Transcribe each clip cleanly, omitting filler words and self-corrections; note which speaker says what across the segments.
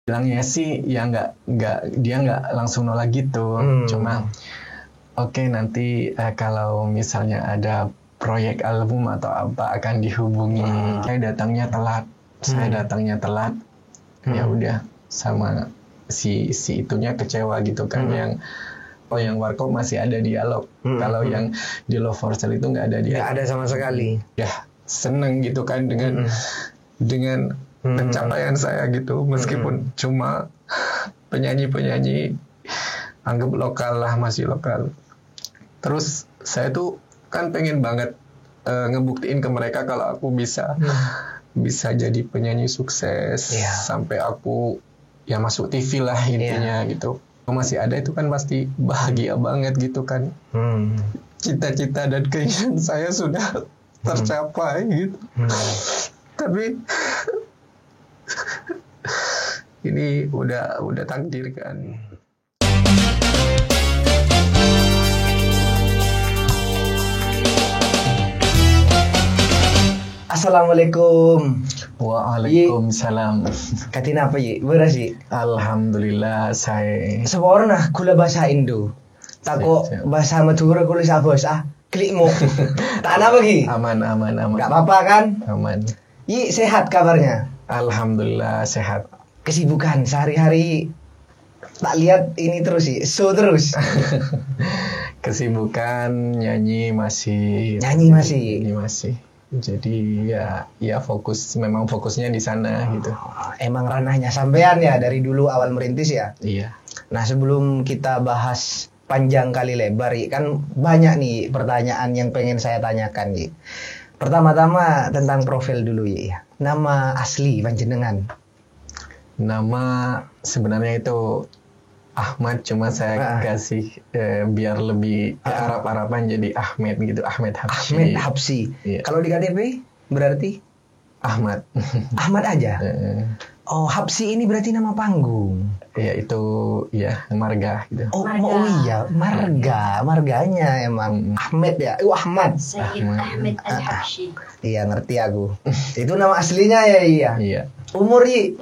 Speaker 1: bilangnya sih ya dia nggak langsung nolak gitu. Cuma oke, nanti kalau misalnya ada proyek album atau apa akan dihubungi. Saya datangnya telat. Ya udah, sama si itunya kecewa gitu kan. Yang Warkop masih ada dialog. Kalau yang di Love for Sale itu nggak ada dialog.
Speaker 2: Nggak ada sama sekali.
Speaker 1: Ya seneng gitu kan dengan pencapaian saya gitu, meskipun cuma penyanyi anggap lokal lah, masih lokal. Terus saya tuh kan pengen banget ngebuktiin ke mereka kalau aku bisa jadi penyanyi sukses, sampai aku ya masuk TV lah intinya gitu. Kalau masih ada itu kan pasti bahagia banget gitu kan. Cita-cita dan keinginan saya sudah tercapai gitu. Tapi ini udah takdir kan.
Speaker 2: Assalamualaikum.
Speaker 1: Waalaikumsalam.
Speaker 2: Katina apa Yi? Beras Yi?
Speaker 1: Alhamdulillah saya.
Speaker 2: Seborna kula bahasa Indo. Tako bahasa Madura kula sa bahasa klikmu. Tak apa Yi?
Speaker 1: Aman.
Speaker 2: Gak apa-apa kan?
Speaker 1: Aman.
Speaker 2: Yi sehat kabarnya?
Speaker 1: Alhamdulillah sehat.
Speaker 2: Kesibukan sehari-hari tak lihat ini terus sih, show terus.
Speaker 1: Kesibukan nyanyi masih. Jadi ya fokusnya di sana gitu.
Speaker 2: Emang ranahnya sampean ya dari dulu awal merintis ya?
Speaker 1: Iya.
Speaker 2: Nah, sebelum kita bahas panjang kali lebar kan banyak nih pertanyaan yang pengen saya tanyakan Yi. Pertama-tama tentang profil dulu ya. Nama asli panjenengan?
Speaker 1: Nama sebenarnya itu Ahmad, cuma saya kasih biar lebih Arab-Araban jadi Ahmed gitu, Ahmed Habsyi.
Speaker 2: Ahmed Habsyi. Iya. Kalau di KTP berarti
Speaker 1: Ahmad.
Speaker 2: Ahmad aja. Oh, Habsyi ini berarti nama panggung.
Speaker 1: Ya itu ya marga gitu.
Speaker 2: Oh iya, marganya emang Ahmed ya. Ahmad.
Speaker 3: Sayyid Ahmed Al-Habsyi.
Speaker 2: Iya, ngerti aku. Itu nama aslinya ya, iya.
Speaker 1: Iya.
Speaker 2: Umur Yi?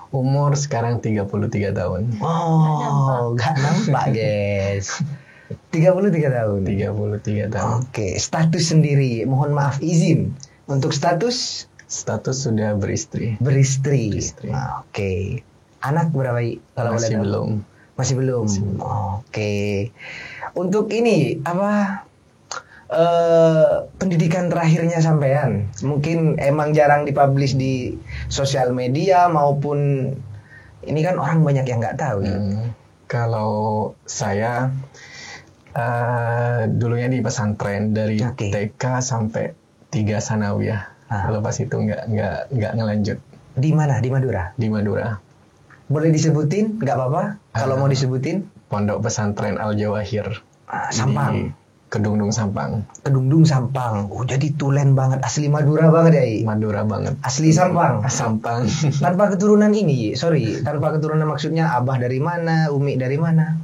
Speaker 1: Umur sekarang 33 tahun.
Speaker 2: Oh, gak nampak guys. 33 tahun.
Speaker 1: 33 tahun.
Speaker 2: Oke, status sendiri. Mohon maaf izin. Untuk status
Speaker 1: sudah beristri.
Speaker 2: Beristri. Oke. Anak berapa Yi? Kalau
Speaker 1: Masih belum.
Speaker 2: Masih belum. Oke. Untuk ini apa? Pendidikan terakhirnya sampean mungkin emang jarang dipublish di sosial media maupun ini kan orang banyak yang nggak tahu.
Speaker 1: Kalau saya dulunya di pesantren dari TK sampai 3 sanawiyah. Lepas itu nggak ngelanjut. Di
Speaker 2: mana? Di Madura.
Speaker 1: Di Madura.
Speaker 2: Boleh disebutin? Nggak apa-apa. Kalau mau disebutin?
Speaker 1: Pondok Pesantren Al Jawahir.
Speaker 2: Sampang.
Speaker 1: Kedungdung Sampang.
Speaker 2: Oh, jadi tulen banget, asli Madura banget ya, I?
Speaker 1: Madura banget.
Speaker 2: Asli Sampang. Tanpa keturunan ini, tanpa keturunan maksudnya abah dari mana, umi dari mana?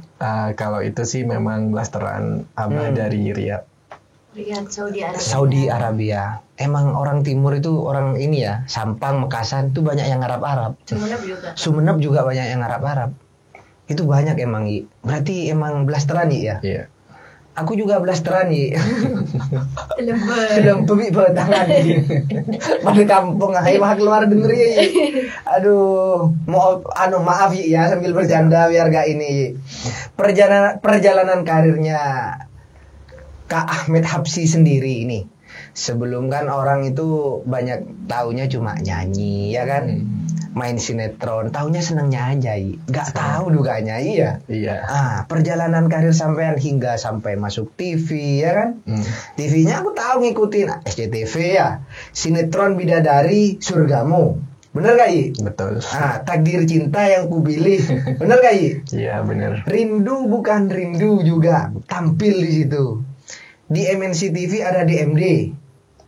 Speaker 1: Kalau itu sih memang blasteran abah dari Riyadh,
Speaker 3: Saudi
Speaker 2: Arabia. Emang orang timur itu orang ini ya, Sampang, Mekasan itu banyak yang Arab. Sumeneb juga banyak yang Arab. Itu banyak emang, I. Berarti emang blasteran, I, ya?
Speaker 1: Iya.
Speaker 2: Aku juga blasteran nih. Film pemik tangan nih. Pada kampung ayo keluar denger ya. Aduh, maaf ya sambil bercanda biar gak ini. Perjalanan karirnya Kak Ahmed Habsyi sendiri ini. Sebelum kan orang itu banyak taunya cuma nyanyi ya kan. Main sinetron, taunya senangnya aja, gak tahu duganya, iya. Perjalanan karir sampean hingga sampai masuk TV, ya kan? TV-nya aku tahu ngikutin SCTV ya, sinetron Bidadari Surgamu, bener gak Yi?
Speaker 1: Betul.
Speaker 2: Takdir Cinta Yang Kupilih, bener gak Yi?
Speaker 1: Iya bener.
Speaker 2: Rindu Bukan Rindu juga tampil di situ. Di MNC TV ada DMD.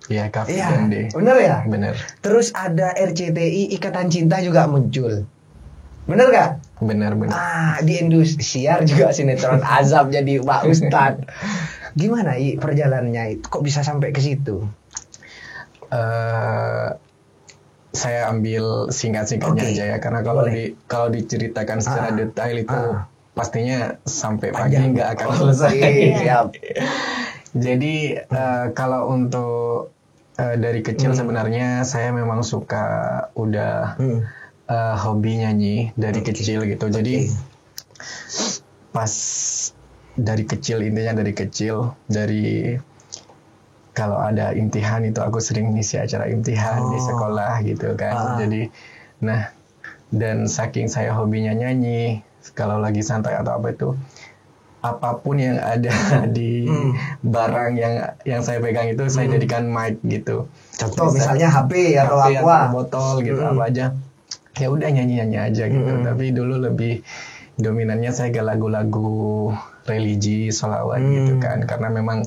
Speaker 1: Iya, KPMD.
Speaker 2: Bener ya?
Speaker 1: Bener.
Speaker 2: Terus ada RCTI Ikatan Cinta juga muncul. Bener gak?
Speaker 1: Bener.
Speaker 2: Di Indosiar juga sinetron Azab jadi Pak Ustadz. Gimana perjalanannya itu? Kok bisa sampai ke situ?
Speaker 1: saya ambil singkat-singkatnya
Speaker 2: Oke.
Speaker 1: aja ya, karena kalau diceritakan secara detail itu pastinya sampai pagi
Speaker 2: Panjang.
Speaker 1: nggak akan selesai.
Speaker 2: Siap.
Speaker 1: Jadi kalau untuk dari kecil sebenarnya saya memang suka udah hobi nyanyi dari kecil gitu. Jadi pas dari kecil, intinya dari kecil, dari kalau ada imtihan itu aku sering ngisi acara imtihan di sekolah gitu kan. Jadi nah, dan saking saya hobinya nyanyi, kalau lagi santai atau apa itu, apapun yang ada di barang yang saya pegang itu saya jadikan mic gitu.
Speaker 2: Contoh misalnya HP atau
Speaker 1: HP
Speaker 2: aqua.
Speaker 1: atau botol gitu, apa aja. Ya udah nyanyi-nyanyi aja gitu. Tapi dulu lebih dominannya saya ke lagu-lagu religi, sholawat gitu kan. Karena memang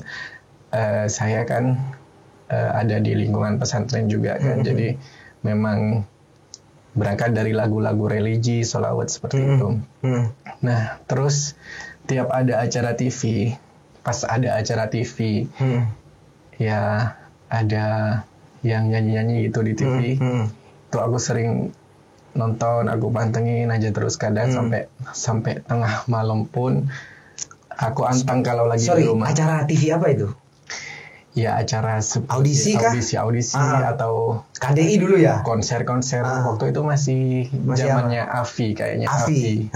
Speaker 1: saya kan ada di lingkungan pesantren juga kan. Jadi memang berangkat dari lagu-lagu religi, sholawat seperti itu. Nah, terus tiap ada acara TV, pas ada acara TV, ya ada yang nyanyi-nyanyi gitu di TV. Itu aku sering nonton, aku pantengin aja terus, kadang sampai tengah malam pun aku antang kalau lagi di rumah.
Speaker 2: Acara TV apa itu?
Speaker 1: Ya acara
Speaker 2: Audisi kah?
Speaker 1: audisi atau
Speaker 2: KDI dulu ya?
Speaker 1: konser-konser. Waktu itu masih zamannya AFI kayaknya.
Speaker 2: AFI.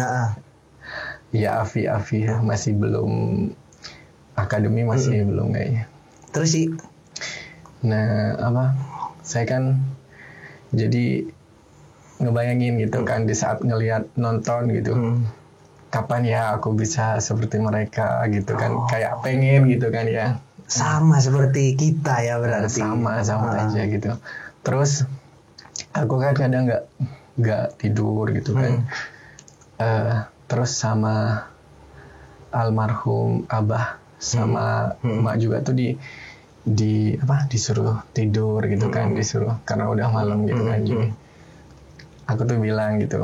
Speaker 1: Ya AFI masih belum, akademi masih belum kayaknya.
Speaker 2: Terus sih?
Speaker 1: Nah saya kan jadi ngebayangin gitu kan di saat ngelihat nonton gitu, kapan ya aku bisa seperti mereka gitu kan, kayak pengen gitu kan ya.
Speaker 2: Sama seperti kita ya berarti.
Speaker 1: Sama aja gitu. Terus aku kan kadang nggak tidur gitu kan. Terus sama almarhum abah sama emak juga tuh disuruh tidur gitu kan, disuruh karena udah malam gitu kan. Jadi aku tuh bilang gitu,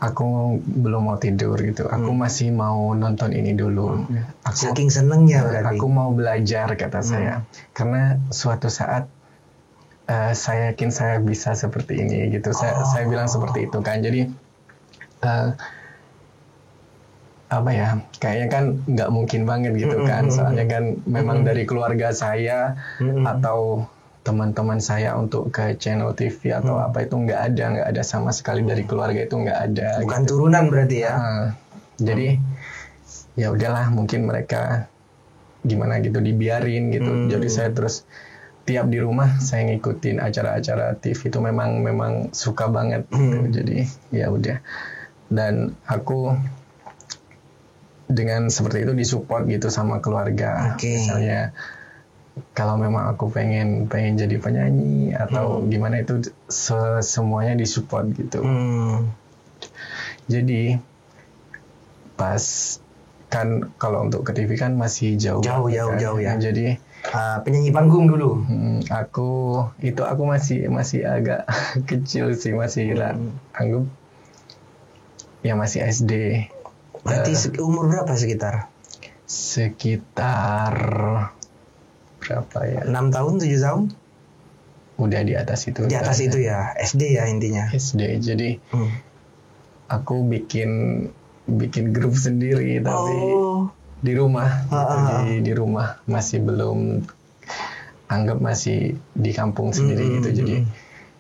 Speaker 1: aku belum mau tidur gitu. Aku masih mau nonton ini dulu.
Speaker 2: Saking senengnya berarti.
Speaker 1: Aku mau belajar kata saya. Karena suatu saat saya yakin saya bisa seperti ini gitu. Saya bilang seperti itu kan. Jadi kayaknya kan nggak mungkin banget gitu kan. Soalnya kan memang dari keluarga saya atau teman-teman saya untuk ke channel TV atau apa itu nggak ada sama sekali, dari keluarga itu nggak ada.
Speaker 2: Bukan
Speaker 1: gitu.
Speaker 2: turunan berarti ya?
Speaker 1: Jadi ya udahlah, mungkin mereka gimana gitu dibiarin gitu. Jadi saya terus tiap di rumah saya ngikutin acara-acara TV itu, memang suka banget. Gitu. Jadi ya udah, dan aku dengan seperti itu disupport gitu sama keluarga. Misalnya kalau memang aku pengen jadi penyanyi atau gimana itu semuanya disupport gitu. Jadi pas kan kalau untuk ke TV kan masih jauh
Speaker 2: ya.
Speaker 1: Jadi
Speaker 2: penyanyi panggung dulu.
Speaker 1: Aku masih agak kecil sih, masih anggap ya masih SD.
Speaker 2: Berarti umur berapa sekitar?
Speaker 1: Sekitar berapa ya?
Speaker 2: 6 tahun, 7 tahun?
Speaker 1: Udah di atas itu.
Speaker 2: Di atas itu ya, SD ya intinya.
Speaker 1: SD. Jadi aku bikin grup sendiri tapi di rumah. Di rumah masih belum, anggap masih di kampung sendiri gitu. Jadi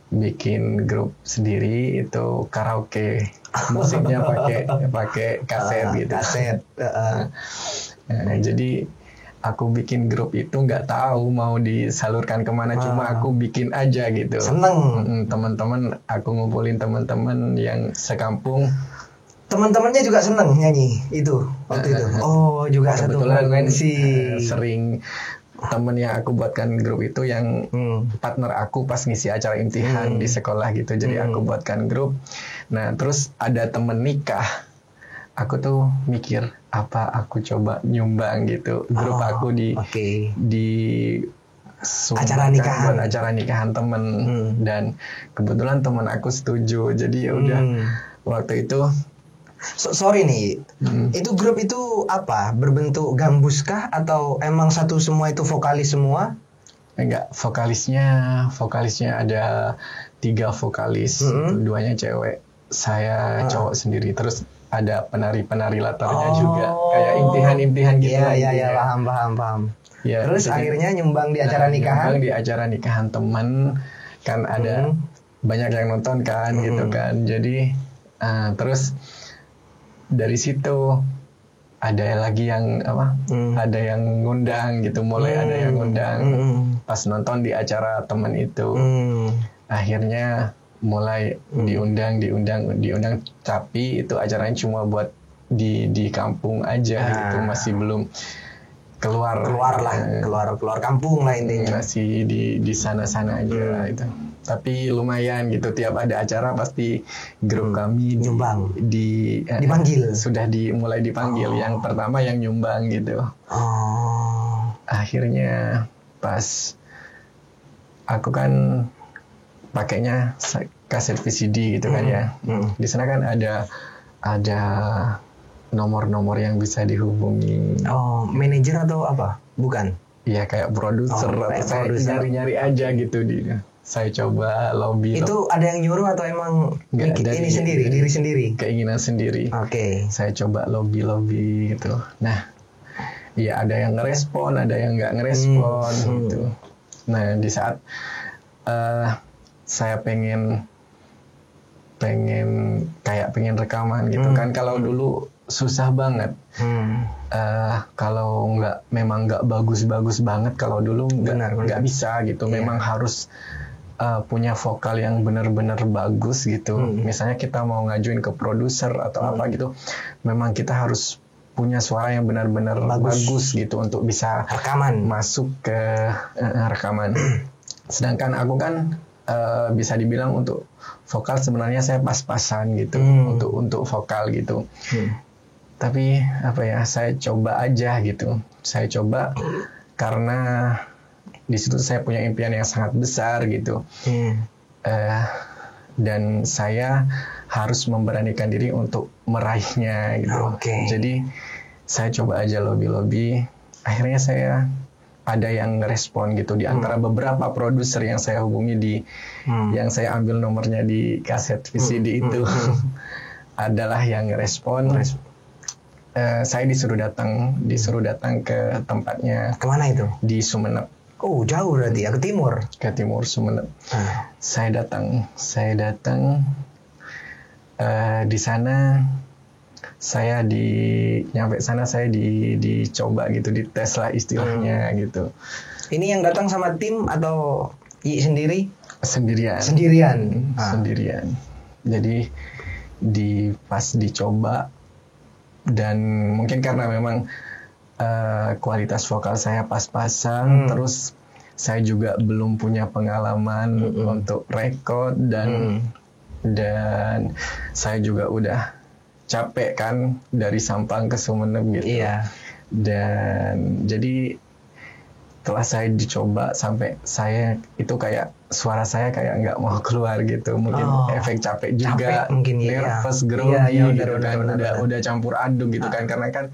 Speaker 1: bikin grup sendiri itu karaoke. Musiknya pakai kaset gitu. Nah, jadi aku bikin grup itu nggak tahu mau disalurkan kemana, cuma aku bikin aja gitu.
Speaker 2: Seneng.
Speaker 1: Teman-teman, aku ngumpulin teman-teman yang sekampung.
Speaker 2: Teman-temannya juga seneng nyanyi itu waktu itu. Oh, juga satu frekuensi.
Speaker 1: Sering temen yang aku buatkan grup itu yang partner aku pas ngisi acara imtihan di sekolah gitu. Jadi aku buatkan grup. Nah, terus ada temen nikah. Aku tuh mikir apa aku coba nyumbang gitu grup aku di acara nikahan temen. Dan kebetulan temen aku setuju, jadi ya udah waktu itu.
Speaker 2: Sorry nih, itu grup itu apa, berbentuk gambus kah atau emang satu semua itu vokalis semua?
Speaker 1: enggak, vokalisnya ada 3 vokalis, itu 2-nya cewek, saya cowok sendiri. Terus ada penari-penari latarnya juga, kayak impihan-impihan gitu.
Speaker 2: Iya, paham.
Speaker 1: Ya,
Speaker 2: terus akhirnya nyumbang di acara nikahan.
Speaker 1: Nyumbang di acara nikahan teman, kan ada banyak yang nonton kan, gitu kan. Jadi terus dari situ ada lagi yang ada yang ngundang gitu, mulai ada yang ngundang. Pas nonton di acara teman itu, akhirnya mulai diundang, tapi itu acaranya cuma buat di kampung aja gitu, masih belum keluar kampung lah intinya, masih di sana aja itu. Tapi lumayan gitu, tiap ada acara pasti grup kami
Speaker 2: nyumbang,
Speaker 1: dipanggil, sudah mulai dipanggil. Yang pertama yang nyumbang gitu. Akhirnya pas aku kan pakainya kaset VCD gitu kan ya. Di sana kan ada nomor-nomor yang bisa dihubungi.
Speaker 2: Manajer atau apa? Bukan.
Speaker 1: Iya, kayak produser atau saya nyari-nyari aja gitu saya coba lobby.
Speaker 2: Itu ada yang nyuruh atau emang diri sendiri?
Speaker 1: Keinginan sendiri.
Speaker 2: Oke.
Speaker 1: Saya coba lobby gitu. Nah, ya ada yang ngerespon, ada yang nggak ngerespon gitu. Nah, di saat saya pengen rekaman gitu kan, kalau dulu susah banget. Kalau memang nggak bagus banget, kalau dulu nggak bisa gitu. Memang harus punya vokal yang benar-benar bagus gitu. Misalnya kita mau ngajuin ke produser atau apa gitu, memang kita harus punya suara yang benar-benar bagus gitu untuk bisa
Speaker 2: rekaman,
Speaker 1: masuk ke rekaman. Sedangkan aku kan bisa dibilang untuk vokal sebenarnya saya pas-pasan gitu, untuk vokal gitu. Tapi saya coba aja gitu. Saya coba karena di situ saya punya impian yang sangat besar gitu. Dan saya harus memberanikan diri untuk meraihnya gitu. Jadi saya coba aja lobby. Akhirnya saya ada yang ngerespon gitu di antara beberapa produser yang saya hubungi yang saya ambil nomornya di kaset VCD itu. Adalah yang ngerespon. Saya disuruh datang ke tempatnya.
Speaker 2: Kemana itu?
Speaker 1: Di Sumeneb.
Speaker 2: Oh, jauh berarti ya, ke timur
Speaker 1: Sumeneb. Saya datang di sana. Saya nyampe sana saya dicoba gitu, dites lah istilahnya gitu.
Speaker 2: Ini yang datang sama tim atau sendiri?
Speaker 1: Sendirian. Sendirian. Jadi pas dicoba, dan mungkin karena memang kualitas vokal saya pas-pasan, terus saya juga belum punya pengalaman untuk rekod, dan saya juga udah capek kan dari Sampang ke Sumeneb gitu.
Speaker 2: Iya.
Speaker 1: Dan jadi setelah saya dicoba sampai saya itu kayak suara saya kayak nggak mau keluar gitu, mungkin efek capek juga, nervous, grogi gitu kan, udah campur aduk gitu kan, karena kan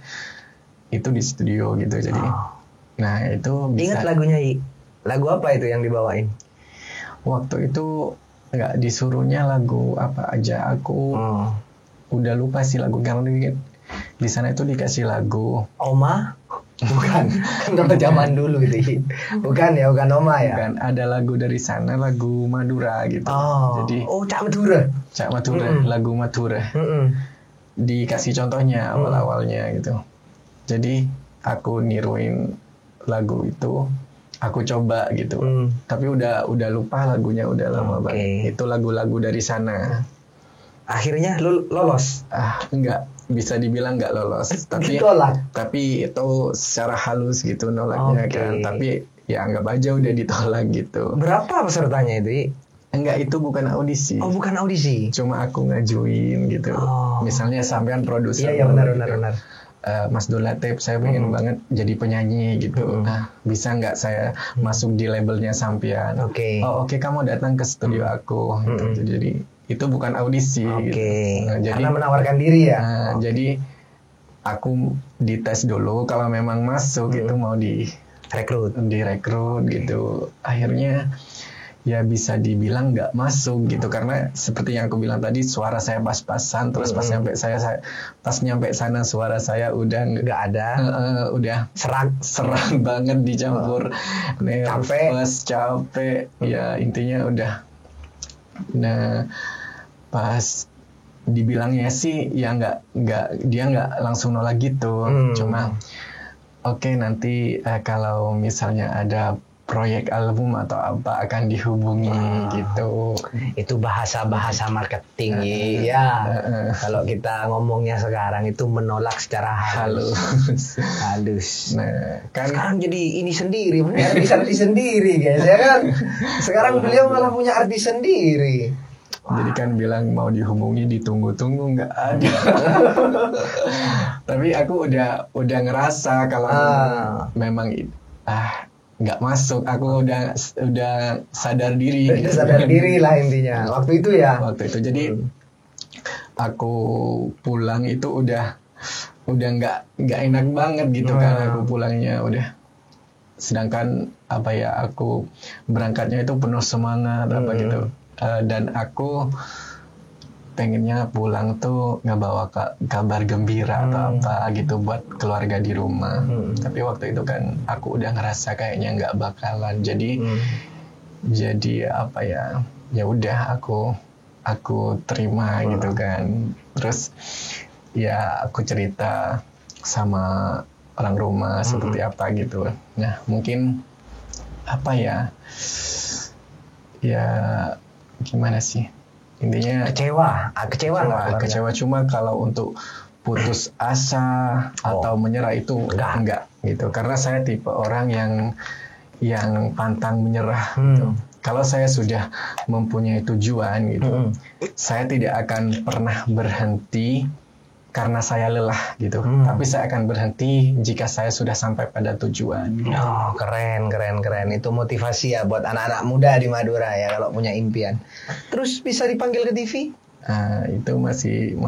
Speaker 1: itu di studio gitu. Jadi nah itu bisa.
Speaker 2: Ingat lagunya, lagu apa itu yang dibawain?
Speaker 1: Waktu itu nggak disuruhnya lagu apa aja, aku udah lupa sih lagu, karena di sana itu dikasih lagu
Speaker 2: Oma. Bukan, kan udah zaman dulu itu. Bukan Oma ya.
Speaker 1: Bukan, ada lagu dari sana, lagu Madura gitu. Jadi
Speaker 2: Cak Madura.
Speaker 1: Lagu Madura. Dikasih contohnya awal-awalnya gitu. Jadi aku niruin lagu itu, aku coba gitu. Tapi udah lupa lagunya, udah lama banget. Itu lagu-lagu dari sana.
Speaker 2: Akhirnya lolos?
Speaker 1: Enggak, bisa dibilang enggak lolos. Tapi itu secara halus gitu nolaknya kan. Tapi ya anggap aja udah ditolak gitu.
Speaker 2: Berapa pesertanya itu?
Speaker 1: Enggak, itu bukan audisi.
Speaker 2: Oh, bukan audisi.
Speaker 1: Cuma aku ngajuin gitu. Misalnya sampean produser.
Speaker 2: Iya, benar.
Speaker 1: Mas Dolatep, saya pengen banget jadi penyanyi gitu. Nah, bisa nggak saya masuk di labelnya sampean? Oke, kamu datang ke studio aku. Gitu. Jadi itu bukan audisi gitu.
Speaker 2: Nah, jadi karena menawarkan diri ya.
Speaker 1: Jadi aku dites dulu, kalau memang masuk itu mau direkrut gitu. Akhirnya ya bisa dibilang nggak masuk gitu, karena seperti yang aku bilang tadi, suara saya pas-pasan, terus pas nyampe sana suara saya udah
Speaker 2: nggak ada,
Speaker 1: udah serak banget, dicampur nervous, capek, ya intinya udah. Nah pas dibilangnya sih ya dia nggak langsung nolak gitu, cuma oke, nanti kalau misalnya ada proyek album atau apa akan dihubungi gitu.
Speaker 2: Itu bahasa marketing ya. Kalau kita ngomongnya sekarang itu menolak secara halus.
Speaker 1: Nah, kan
Speaker 2: sekarang jadi ini sendiri, punya artis sendiri guys ya kan. Sekarang beliau malah punya artis sendiri.
Speaker 1: Jadi kan bilang mau dihubungi, ditunggu-tunggu nggak ada. Tapi aku udah ngerasa kalau memang nggak masuk. Aku udah sadar diri.
Speaker 2: Udah sadar diri lah intinya. Waktu itu ya.
Speaker 1: Waktu itu jadi aku pulang itu udah nggak enak banget gitu kan. Aku pulangnya udah. Sedangkan aku berangkatnya itu penuh semangat gitu. Dan aku pengennya pulang tuh ngebawa kabar gembira atau apa gitu buat keluarga di rumah. Tapi waktu itu kan aku udah ngerasa kayaknya nggak bakalan. Jadi ya udah aku terima gitu kan. Terus ya aku cerita sama orang rumah seperti apa gitu. Nah mungkin ya gimana sih, intinya kecewa. Cuma kalau untuk putus asa atau menyerah itu enggak gitu, karena saya tipe orang yang pantang menyerah gitu. Kalau saya sudah mempunyai tujuan gitu, saya tidak akan pernah berhenti karena saya lelah gitu. Tapi saya akan berhenti jika saya sudah sampai pada tujuan gitu.
Speaker 2: Oh, keren. Itu motivasi ya buat anak-anak muda di Madura ya kalau punya impian. Terus bisa dipanggil ke TV?
Speaker 1: Itu masih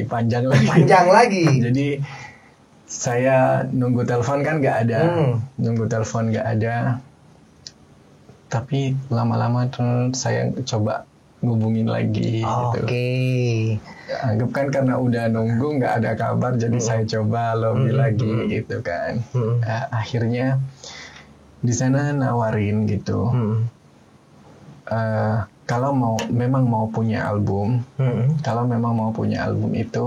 Speaker 1: panjang lagi.
Speaker 2: Panjang lagi.
Speaker 1: Jadi saya nunggu telepon kan nggak ada. Tapi lama-lama saya coba ngubungin lagi gitu.
Speaker 2: Oke.
Speaker 1: Anggap kan karena udah nunggu nggak ada kabar, jadi saya coba lobby lagi gitu kan. Akhirnya di sana nawarin gitu. Kalau memang mau punya album, itu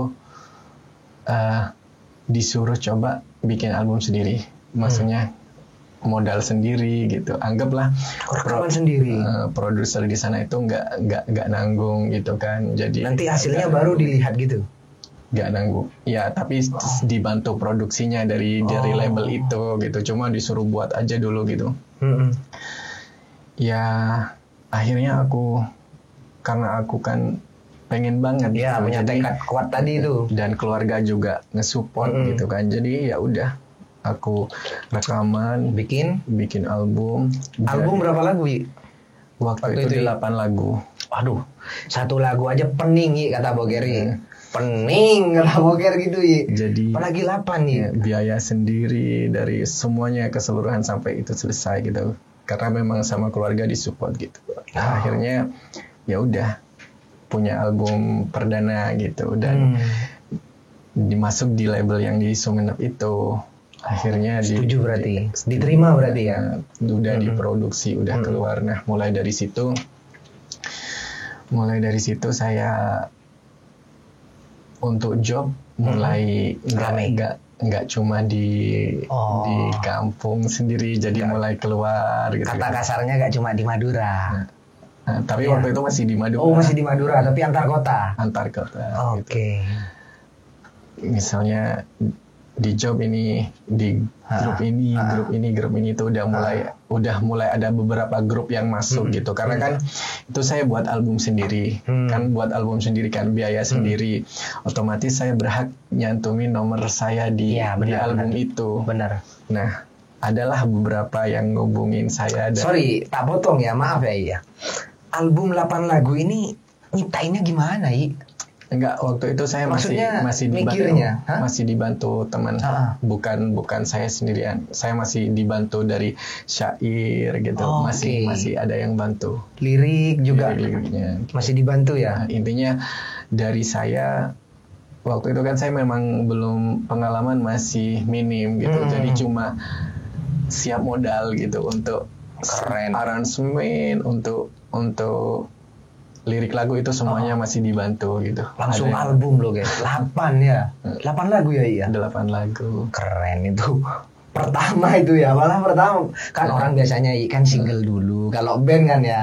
Speaker 1: disuruh coba bikin album sendiri. Maksudnya modal sendiri gitu. Anggaplah
Speaker 2: rekaman sendiri.
Speaker 1: Produser di sana itu nggak nanggung gitu kan. Jadi
Speaker 2: nanti hasilnya baru dilihat gitu.
Speaker 1: Nggak nanggung. Ya, tapi dibantu produksinya dari label itu gitu. Cuma disuruh buat aja dulu gitu. Ya, akhirnya karena aku kan pengen banget
Speaker 2: ya, punya tekad kuat tadi itu.
Speaker 1: Dan keluarga juga nge-support gitu kan. Jadi ya udah, aku rekaman, bikin album.
Speaker 2: Album berapa lagu, Yi?
Speaker 1: Waktu itu 8 lagu.
Speaker 2: Aduh, satu lagu aja pening, Yi, kata Bogeri. Pening kata Boger gitu, Yi.
Speaker 1: Jadi
Speaker 2: apalagi 8 nih.
Speaker 1: Ya, biaya sendiri dari semuanya keseluruhan sampai itu selesai gitu. Karena memang sama keluarga disupport gitu. Akhirnya ya udah punya album perdana gitu, dan dimasuk di label yang di Sumenep itu. Akhirnya
Speaker 2: setuju berarti, diterima berarti ya.
Speaker 1: Udah diproduksi, udah keluar. Nah, mulai dari situ saya untuk job mulai nggak cuma di kampung sendiri, jadi mulai keluar gitu.
Speaker 2: Kata kasarnya nggak cuma di Madura.
Speaker 1: Nah, tapi waktu itu masih di Madura.
Speaker 2: Oh, masih di Madura, tapi antar kota.
Speaker 1: Oke.
Speaker 2: Gitu.
Speaker 1: Misalnya di job ini, di grup ini itu udah mulai ada beberapa grup yang masuk gitu. Karena kan itu saya buat album sendiri. Kan buat album sendiri kan biaya sendiri. Otomatis saya berhak nyantumin nomor saya di album itu.
Speaker 2: Benar.
Speaker 1: Nah, adalah beberapa yang ngubungin saya.
Speaker 2: Sorry, tak potong ya, maaf ya. Album 8 lagu ini nyiptainnya gimana, Yi?
Speaker 1: Enggak, waktu itu saya
Speaker 2: Maksudnya
Speaker 1: masih
Speaker 2: mikirnya, hah?
Speaker 1: masih dibantu teman. Bukan saya sendirian. Saya masih dibantu dari syair gitu.
Speaker 2: Oh,
Speaker 1: masih ada yang bantu.
Speaker 2: Lirik juga
Speaker 1: Liriknya.
Speaker 2: masih dibantu ya.
Speaker 1: Nah, intinya dari saya waktu itu kan saya memang belum pengalaman masih minim gitu. Jadi cuma siap modal gitu untuk
Speaker 2: Keren.
Speaker 1: aransemen, untuk lirik lagu itu semuanya masih dibantu gitu.
Speaker 2: Langsung
Speaker 1: Ada
Speaker 2: album loh guys. 8 ya. 8 lagu ya iya.
Speaker 1: 8 lagu.
Speaker 2: Keren itu. Pertama itu ya, malah pertama. Kan orang biasanya kan single dulu. Kalau band kan ya,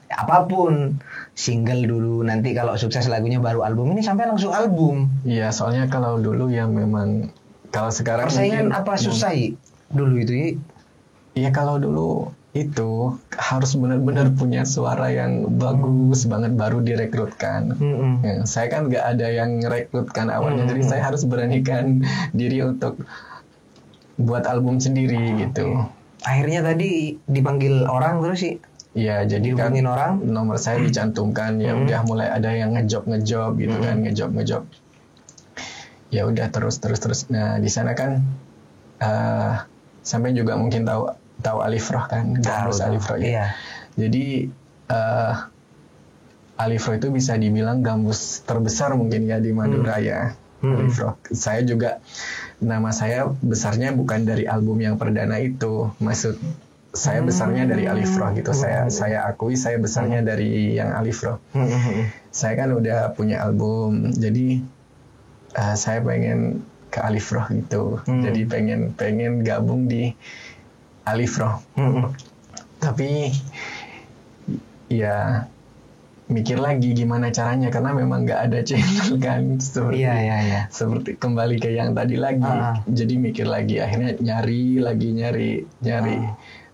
Speaker 2: apapun single dulu. Nanti kalau sukses lagunya baru album. Ini sampai langsung album.
Speaker 1: Iya, soalnya kalau dulu ya memang, kalau sekarang
Speaker 2: Persaingan
Speaker 1: mungkin,
Speaker 2: apa susah dulu itu ya?
Speaker 1: Iya, kalau dulu itu harus benar-benar punya suara yang bagus banget baru direkrutkan. Ya, saya kan nggak ada yang rekrutkan awalnya, jadi saya harus beranikan diri untuk buat album sendiri gitu.
Speaker 2: Akhirnya tadi dipanggil orang terus sih.
Speaker 1: Iya, jadi kan
Speaker 2: Dihubungin orang.
Speaker 1: nomor saya dicantumkan, ya udah mulai ada yang ngejob gitu kan, ngejob. Ya udah terus. Nah, di sana kan sampai juga mungkin tahu Alifroh kan, Gambus Alifroh ya.
Speaker 2: Iya.
Speaker 1: Jadi Alifroh itu bisa dibilang gambus terbesar mungkin ya di Madura ya. Alifroh. Saya juga nama saya besarnya bukan dari album yang perdana itu, maksud saya besarnya dari Alifroh gitu. Saya akui saya besarnya dari yang Alifroh. Saya kan udah punya album, jadi saya pengen ke Alifroh gitu. Jadi pengen gabung di Alifroh. Tapi ya mikir lagi gimana caranya, karena memang nggak ada channel kan, seperti
Speaker 2: Iya.
Speaker 1: seperti kembali ke yang tadi lagi. Jadi mikir lagi, akhirnya nyari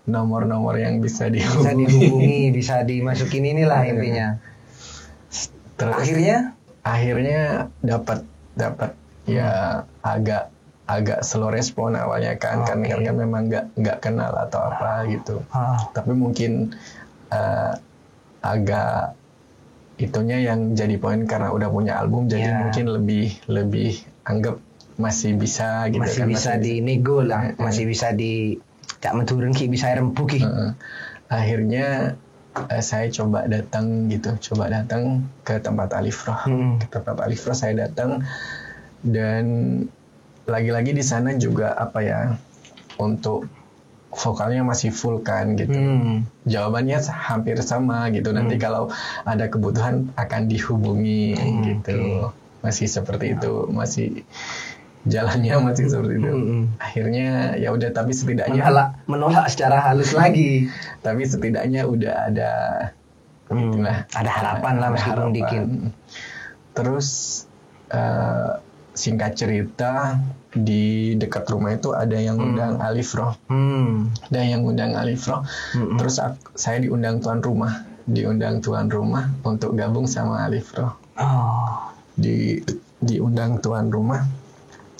Speaker 1: nomor-nomor yang bisa
Speaker 2: dihubungi, bisa dimasukin inilah intinya.
Speaker 1: Terus akhirnya dapat ya agak slow respon awalnya kan, karena memang nggak kenal atau apa gitu. Tapi mungkin agak itunya yang jadi poin karena udah punya album, jadi mungkin lebih anggap masih bisa gitu,
Speaker 2: masih
Speaker 1: kan,
Speaker 2: bisa dinego lah, masih bisa di cak menturun ki, bisa rempuh ki.
Speaker 1: Akhirnya saya coba datang ke tempat Alifroh. Ke tempat Alifroh saya datang, dan lagi-lagi di sana juga untuk vokalnya masih full kan gitu. Jawabannya hampir sama gitu. Nanti kalau ada kebutuhan akan dihubungi gitu. Masih seperti itu, masih jalannya masih seperti itu. Akhirnya ya udah, tapi setidaknya
Speaker 2: menolak secara halus lagi.
Speaker 1: Tapi setidaknya udah ada
Speaker 2: ada harapan lah meskipun dikit.
Speaker 1: Terus singkat cerita, di dekat rumah itu ada yang undang Alifroh. Terus saya diundang tuan rumah untuk gabung sama Alifroh. Diundang tuan rumah.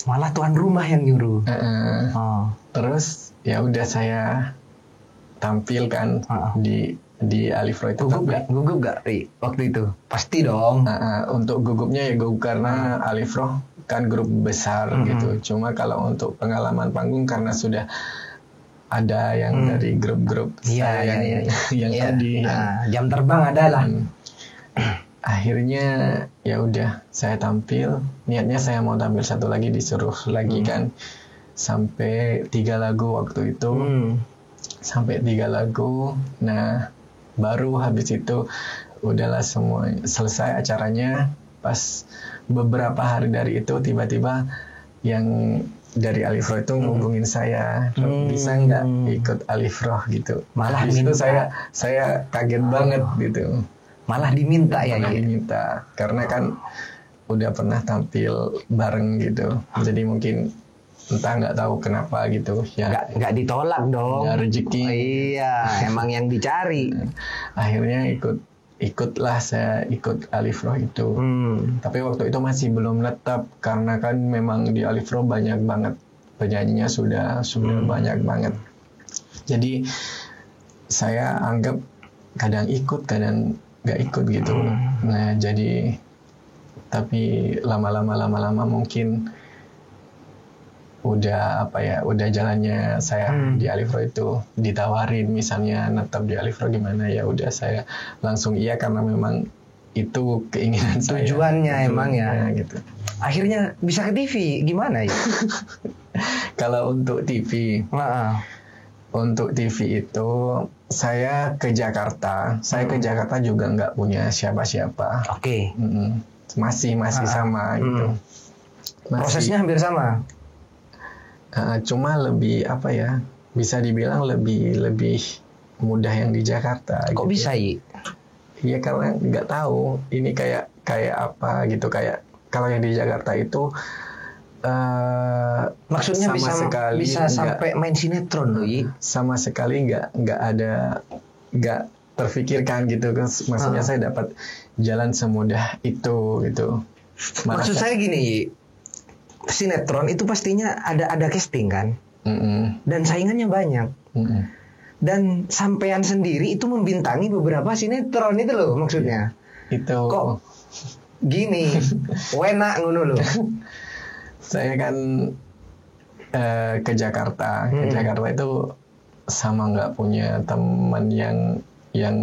Speaker 2: Malah tuan rumah yang nyuruh.
Speaker 1: Terus ya udah saya tampilkan di Alifroh itu.
Speaker 2: Gugup gak Ri waktu itu? Pasti dong.
Speaker 1: Untuk gugupnya ya gugup karena Alifroh kan grup besar gitu. Cuma kalau untuk pengalaman panggung, karena sudah ada yang dari grup-grup yang tadi
Speaker 2: jam terbang adalah.
Speaker 1: Akhirnya ya udah saya tampil. Niatnya saya mau tampil satu lagi, disuruh lagi kan, sampai 3 lagu waktu itu. Sampai 3 lagu. Nah, baru habis itu udahlah semua selesai acaranya. Pas beberapa hari dari itu tiba-tiba yang dari Alifroh itu ngubungin saya, bisa nggak ikut Alifroh gitu.
Speaker 2: Malah
Speaker 1: di situ saya kaget banget gitu.
Speaker 2: Malah diminta
Speaker 1: diminta karena kan udah pernah tampil bareng gitu. Jadi mungkin entah nggak tahu kenapa gitu ya,
Speaker 2: nggak ditolak dong,
Speaker 1: nggak rezeki.
Speaker 2: Iya, emang yang dicari.
Speaker 1: Akhirnya ikutlah saya ikut Alifroh itu. Tapi waktu itu masih belum netap, karena kan memang di Alifroh banyak banget penyanyinya, sudah banyak banget. Jadi saya anggap kadang ikut kadang nggak ikut gitu. Nah, jadi Tapi lama-lama mungkin udah jalannya saya di Alifro itu ditawarin misalnya netap di Alifro gimana, ya udah saya langsung iya karena memang itu keinginan saya.
Speaker 2: Tujuannya emang ya
Speaker 1: gitu.
Speaker 2: Akhirnya bisa ke TV gimana ya?
Speaker 1: Kalau untuk TV, untuk TV itu saya ke Jakarta. Saya ke Jakarta juga nggak punya siapa-siapa.
Speaker 2: Oke.
Speaker 1: Masih sama gitu.
Speaker 2: Prosesnya hampir sama.
Speaker 1: Cuma lebih bisa dibilang lebih mudah yang di Jakarta.
Speaker 2: Kok
Speaker 1: gitu.
Speaker 2: bisa ya?
Speaker 1: Iya karena nggak tahu ini kayak apa gitu, kayak kalau yang di Jakarta itu
Speaker 2: maksudnya bisa sampai main sinetron loh,
Speaker 1: sama sekali nggak terfikirkan gitu. Maksudnya saya dapat jalan semudah itu gitu.
Speaker 2: Maksud saya gini, sinetron itu pastinya ada casting kan, dan saingannya banyak, dan sampean sendiri itu membintangi beberapa sinetron itu loh maksudnya.
Speaker 1: Itu
Speaker 2: kok gini, enak ngono loh.
Speaker 1: Saya kan ke Jakarta, itu sama nggak punya teman yang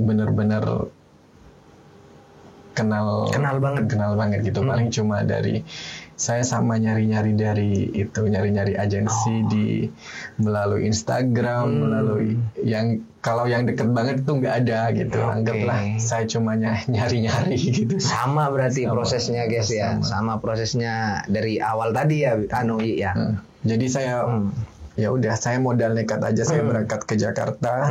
Speaker 1: benar-benar kenal banget gitu. Paling cuma dari saya sama nyari-nyari agensi melalui Instagram, melalui kalau yang deket banget itu nggak ada gitu. Anggaplah saya cuma nyari-nyari gitu.
Speaker 2: Sama berarti prosesnya guys ya. Sama prosesnya dari awal tadi ya ya.
Speaker 1: Jadi saya ya udah saya modal nekat aja, saya berangkat ke Jakarta.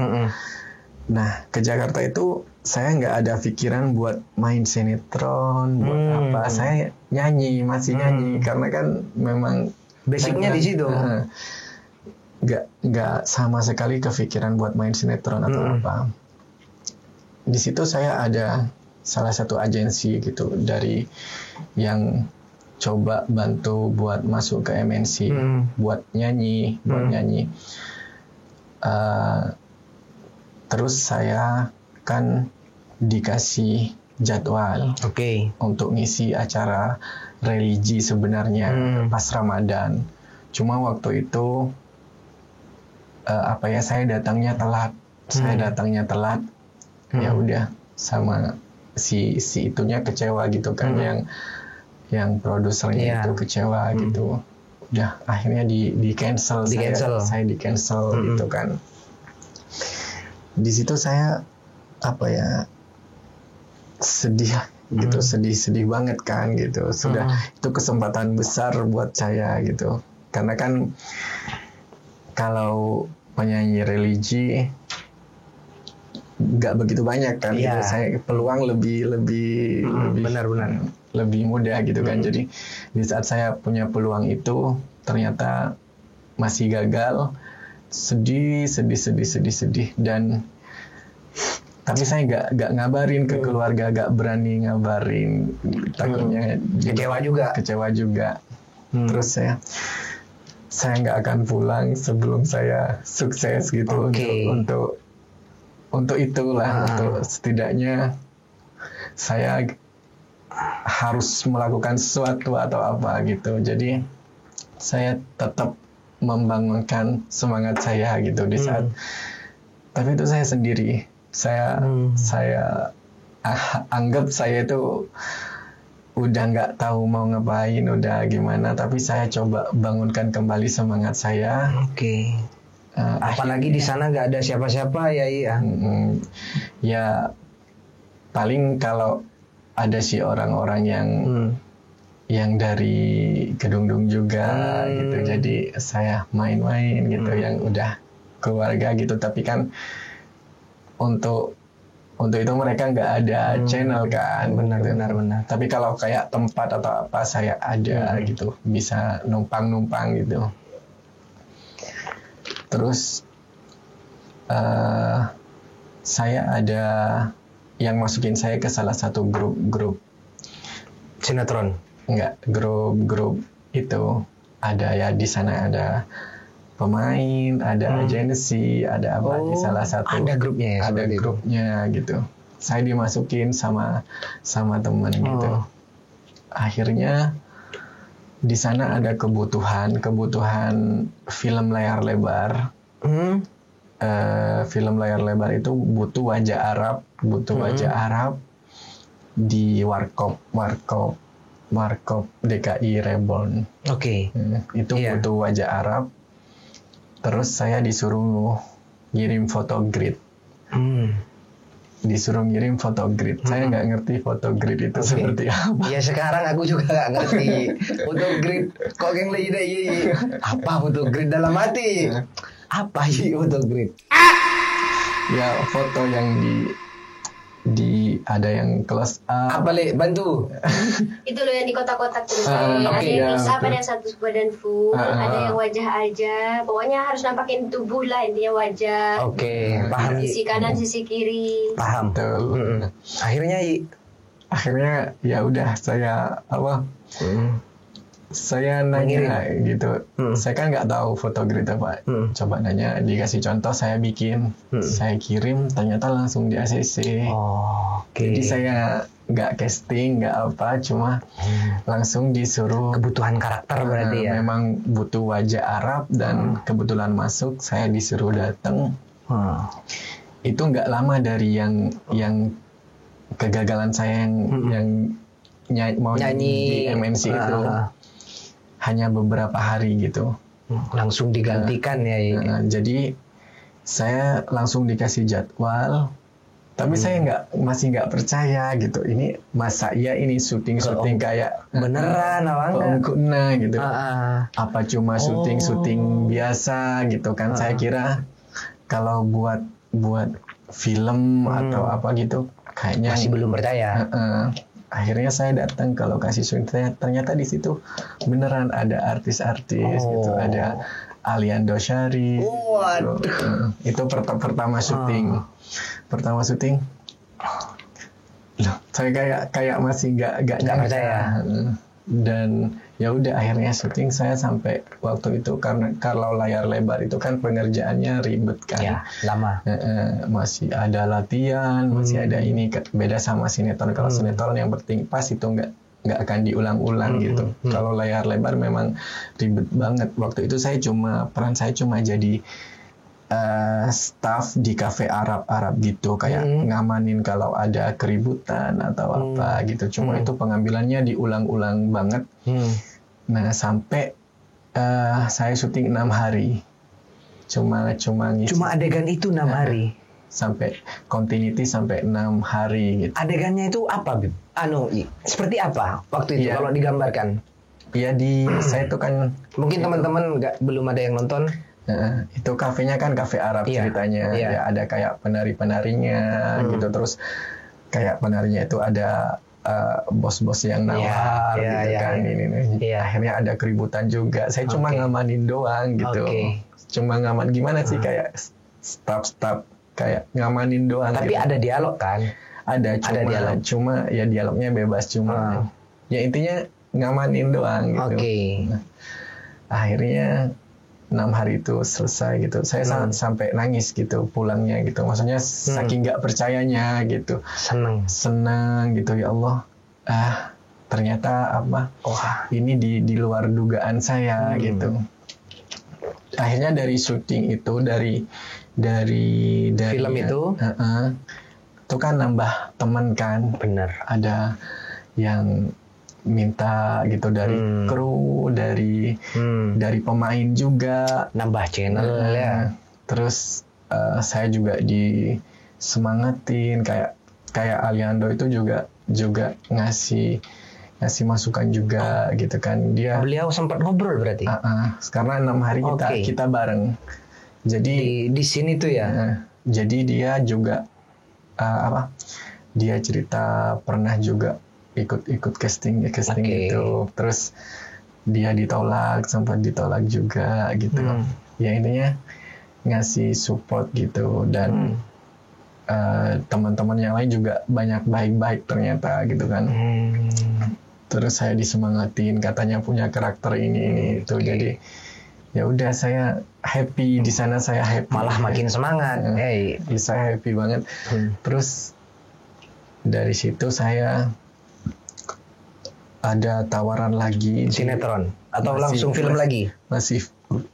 Speaker 1: Nah, ke Jakarta itu saya nggak ada pikiran buat main sinetron, buat apa. Saya masih nyanyi karena kan memang
Speaker 2: basicnya di situ.
Speaker 1: Nggak sama sekali kepikiran buat main sinetron atau apa. Di situ saya ada salah satu agensi gitu dari yang coba bantu buat masuk ke MNC, buat nyanyi. Terus saya kan dikasih jadwal untuk ngisi acara religi sebenarnya pas Ramadan. Cuma waktu itu saya datangnya telat. Ya udah sama si itunya kecewa gitu kan, yang produsernya itu kecewa gitu. Udah akhirnya di cancel. Saya di cancel gitu kan. Di situ saya sedih gitu, sedih banget kan gitu. Itu kesempatan besar buat saya gitu, karena kan kalau penyanyi religi nggak begitu banyak kan gitu. Saya peluang lebih
Speaker 2: benar-benar
Speaker 1: lebih mudah gitu kan. Jadi di saat saya punya peluang itu ternyata masih gagal. Sedih dan tapi saya nggak ngabarin ke keluarga, nggak berani ngabarin, takutnya kecewa juga. Terus saya nggak akan pulang sebelum saya sukses gitu. Untuk itulah, untuk setidaknya saya harus melakukan sesuatu atau apa gitu. Jadi saya tetap membangunkan semangat saya gitu di saat. Tapi itu saya sendiri. Saya anggap saya itu udah nggak tahu mau ngapain, udah gimana. Tapi saya coba bangunkan kembali semangat saya.
Speaker 2: Apalagi di sana nggak ada siapa-siapa ya.
Speaker 1: Ya paling kalau ada sih orang-orang yang dari Kedungdung juga gitu. Jadi saya main-main gitu, yang udah keluarga gitu. Tapi kan untuk itu mereka nggak ada channel kan.
Speaker 2: Benar.
Speaker 1: Tapi kalau kayak tempat atau apa saya ada gitu, bisa numpang gitu. Terus saya ada yang masukin saya ke salah satu grup
Speaker 2: sinetron.
Speaker 1: Enggak, grup itu ada ya, di sana ada pemain, ada agensi, ada apa di salah satu.
Speaker 2: Ada grupnya ya?
Speaker 1: Ada grupnya gitu. saya dimasukin sama teman gitu. Akhirnya di sana ada kebutuhan film layar lebar. Film layar lebar itu butuh wajah Arab di Warkop DKI Reborn.
Speaker 2: Oke.
Speaker 1: Itu butuh wajah Arab. Terus saya disuruh ngirim foto grid. Saya nggak ngerti foto grid itu seperti apa.
Speaker 2: Ya sekarang aku juga nggak ngerti foto grid. Kok yang lagi apa foto grid dalam hati? Apa sih foto grid?
Speaker 1: Ya foto yang di ada yang close up.
Speaker 2: Apa le? Bantu.
Speaker 3: Itu loh yang di kotak-kotak tuh.
Speaker 1: Oke,
Speaker 3: ada yang
Speaker 1: ya,
Speaker 3: close up,
Speaker 1: betul.
Speaker 3: ada yang satu badan full, ada yang wajah aja. Pokoknya harus nampakin tubuh lah, intinya wajah.
Speaker 2: Oke, paham.
Speaker 3: Sisi kanan, sisi kiri.
Speaker 2: Paham.
Speaker 1: Betul.
Speaker 2: Akhirnya
Speaker 1: ya udah saya saya nanya gitu. Saya kan nggak tahu foto grid apa. Coba nanya, dikasih contoh, saya bikin, saya kirim, ternyata langsung di ACC. Jadi saya nggak casting, nggak apa, cuma langsung disuruh.
Speaker 2: Kebutuhan karakter berarti ya.
Speaker 1: Memang butuh wajah Arab dan kebetulan masuk, saya disuruh datang. Itu nggak lama dari yang kegagalan saya yang mau nyanyi di MNC itu. Hanya beberapa hari gitu.
Speaker 2: Langsung digantikan ya.
Speaker 1: Jadi saya langsung dikasih jadwal, tapi saya masih nggak percaya gitu. Ini masa iya ini syuting kayak
Speaker 2: beneran apa enggak?
Speaker 1: Gitu. Apa cuma syuting biasa gitu kan? Saya kira kalau buat film atau apa gitu kayaknya
Speaker 2: masih belum percaya.
Speaker 1: Akhirnya saya datang ke lokasi syuting, ternyata di situ beneran ada artis-artis gitu, ada Aliando Syarif. Itu pertama syuting. Loh, saya kayak masih nggak
Speaker 2: percaya.
Speaker 1: Dan ya udah akhirnya syuting saya sampai waktu itu, karena kalau layar lebar itu kan pengerjaannya ribet kan.
Speaker 2: Ya, lama.
Speaker 1: Masih ada latihan, masih ada ini, beda sama sinetron. Kalau sinetron yang penting pas itu nggak akan diulang-ulang gitu. Kalau layar lebar memang ribet banget. Waktu itu peran saya cuma jadi staff di kafe Arab gitu, kayak ngamanin kalau ada keributan atau apa gitu. Cuma itu pengambilannya diulang-ulang banget. Nah sampai saya syuting 6 hari, cuma ngisi.
Speaker 2: Cuma adegan itu 6 hari.
Speaker 1: Sampai continuity sampai 6 hari gitu.
Speaker 2: Adegannya itu apa, Bib? Seperti apa waktu itu kalau digambarkan?
Speaker 1: Ya saya itu kan
Speaker 2: mungkin teman-teman belum ada yang nonton.
Speaker 1: Itu kafenya kan kafe Arab ceritanya. Ya ada kayak penarinya gitu, terus kayak penarinya itu ada bos-bos yang nawar gitu kan. Akhirnya ada keributan juga. Saya cuma ngamanin doang gitu. Cuma gimana sih, kayak staff kayak ngamanin doang.
Speaker 2: Tapi
Speaker 1: gitu.
Speaker 2: ada dialog kan?
Speaker 1: Ada dialog. Cuma ya dialognya bebas, cuma ya intinya ngamanin doang gitu. Nah, akhirnya 6 hari itu selesai gitu. Saya sampai nangis gitu pulangnya gitu. Maksudnya saking nggak percayanya gitu. Senang gitu, ya Allah. Ternyata ini di luar dugaan saya gitu. Akhirnya dari syuting itu, dari
Speaker 2: film itu
Speaker 1: kan nambah teman kan.
Speaker 2: Bener.
Speaker 1: Ada yang minta gitu dari kru, dari pemain juga,
Speaker 2: nambah channel ya.
Speaker 1: Terus saya juga disemangatin, kayak Aliando itu juga ngasih masukan juga gitu kan.
Speaker 2: Beliau sempat ngobrol berarti.
Speaker 1: Karena 6 hari kita bareng. Jadi
Speaker 2: di sini tuh ya.
Speaker 1: Jadi dia juga dia cerita pernah juga ikut casting gitu, terus dia sempat ditolak juga gitu. Ya intinya ngasih support gitu, dan teman-teman yang lain juga banyak baik-baik ternyata gitu kan. Terus saya disemangatin, katanya punya karakter ini itu. Jadi ya udah, saya happy di sana, saya happy,
Speaker 2: malah makin semangat.
Speaker 1: Saya happy banget. Terus dari situ saya ada tawaran lagi
Speaker 2: Sinetron atau
Speaker 1: Masih-
Speaker 2: langsung film lagi?
Speaker 1: masih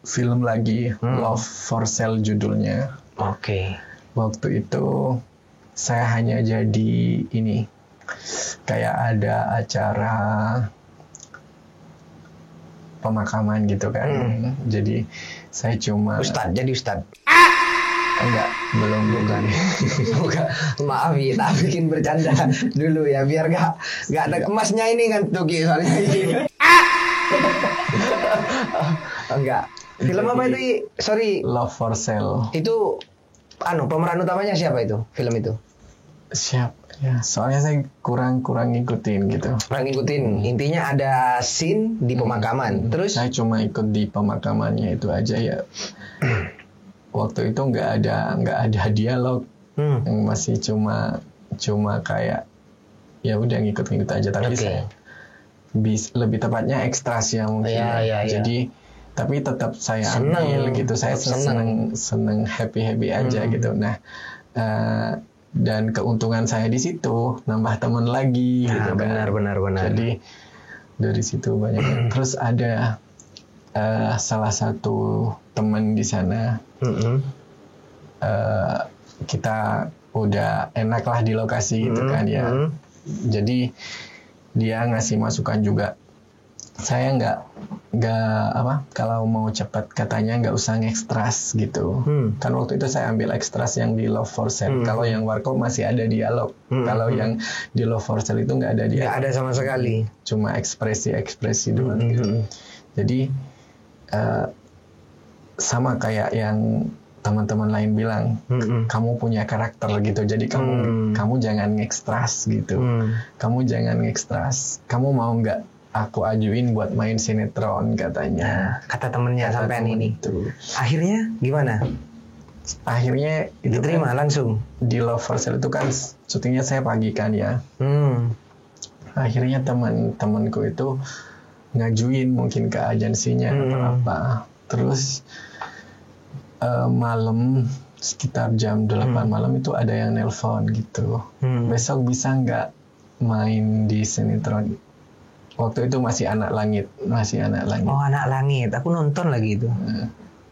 Speaker 1: film lagi, Love for Sale judulnya.
Speaker 2: Oke.
Speaker 1: Waktu itu saya hanya jadi ini, kayak ada acara pemakaman gitu kan. Jadi saya cuma
Speaker 2: Jadi Ustad.
Speaker 1: enggak, belum bukan.
Speaker 2: Bukan, maaf ya, tak bikin bercanda dulu ya biar gak ada emasnya ini kan tuh Ki, soalnya ini. Enggak. Film apa itu? I? Sorry.
Speaker 1: Love for Sale.
Speaker 2: Itu pemeran utamanya siapa itu? Film itu?
Speaker 1: Siap ya, soalnya saya kurang ngikutin gitu.
Speaker 2: Orang ngikutin. Intinya ada scene di pemakaman. Terus
Speaker 1: Saya cuma ikut di pemakamannya itu aja ya. Waktu itu nggak ada dialog, yang masih cuma kayak ya udah ngikut aja. Tapi
Speaker 2: Oke.
Speaker 1: saya lebih tepatnya ekstras ya mungkin.
Speaker 2: Iya, iya, iya.
Speaker 1: Jadi tapi tetap saya
Speaker 2: Seneng.
Speaker 1: ambil gitu. Saya
Speaker 2: Seneng.
Speaker 1: seneng happy aja gitu. Nah, dan keuntungan saya di situ nambah teman lagi gitu kan.
Speaker 2: benar.
Speaker 1: Jadi dari situ banyak. Terus ada salah satu teman di sana. Kita udah enak lah di lokasi gitu kan ya. Jadi dia ngasih masukan juga. Saya nggak kalau mau cepat katanya nggak usah ngekstras gitu. Kan waktu itu saya ambil ekstras yang di Love for Sale. Kalau yang Warkop masih ada dialog. Kalau yang di Love for Sale itu nggak ada
Speaker 2: nggak
Speaker 1: dialog.
Speaker 2: ada sama sekali.
Speaker 1: Cuma ekspresi doang gitu. Jadi sama kayak yang teman-teman lain bilang, kamu punya karakter gitu. Jadi kamu jangan ngekstras gitu. Kamu jangan ngekstras. Kamu mau nggak aku ajuin buat main sinetron katanya.
Speaker 2: Kata temennya sampean ini.
Speaker 1: Itu.
Speaker 2: Akhirnya gimana?
Speaker 1: Akhirnya itu
Speaker 2: Diterima
Speaker 1: kan,
Speaker 2: langsung.
Speaker 1: di Love for Sale itu kan syutingnya saya pagi kan ya. Akhirnya teman-temanku itu ngajuin mungkin ke agensinya atau apa. Terus malam sekitar jam 8 malam itu ada yang nelpon gitu. Besok bisa nggak main di sinetron? Waktu itu masih Anak Langit.
Speaker 2: Oh, Anak Langit. Aku nonton lagi itu.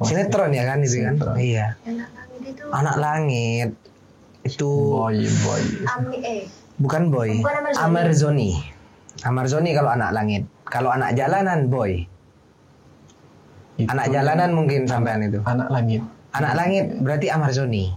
Speaker 2: Sinetron ya kan itu kan?
Speaker 1: Sinetron.
Speaker 2: Iya.
Speaker 3: Anak langit itu
Speaker 2: Anak Langit. Itu
Speaker 1: Boy.
Speaker 2: bukan Boy.
Speaker 3: Bukan
Speaker 2: Amarzoni. Amarzoni kalau Anak Langit. Kalau Anak Jalanan Boy.
Speaker 1: Itu
Speaker 2: Anak Jalanan mungkin sampean itu.
Speaker 1: Anak Langit.
Speaker 2: Anak Langit berarti Amarzoni.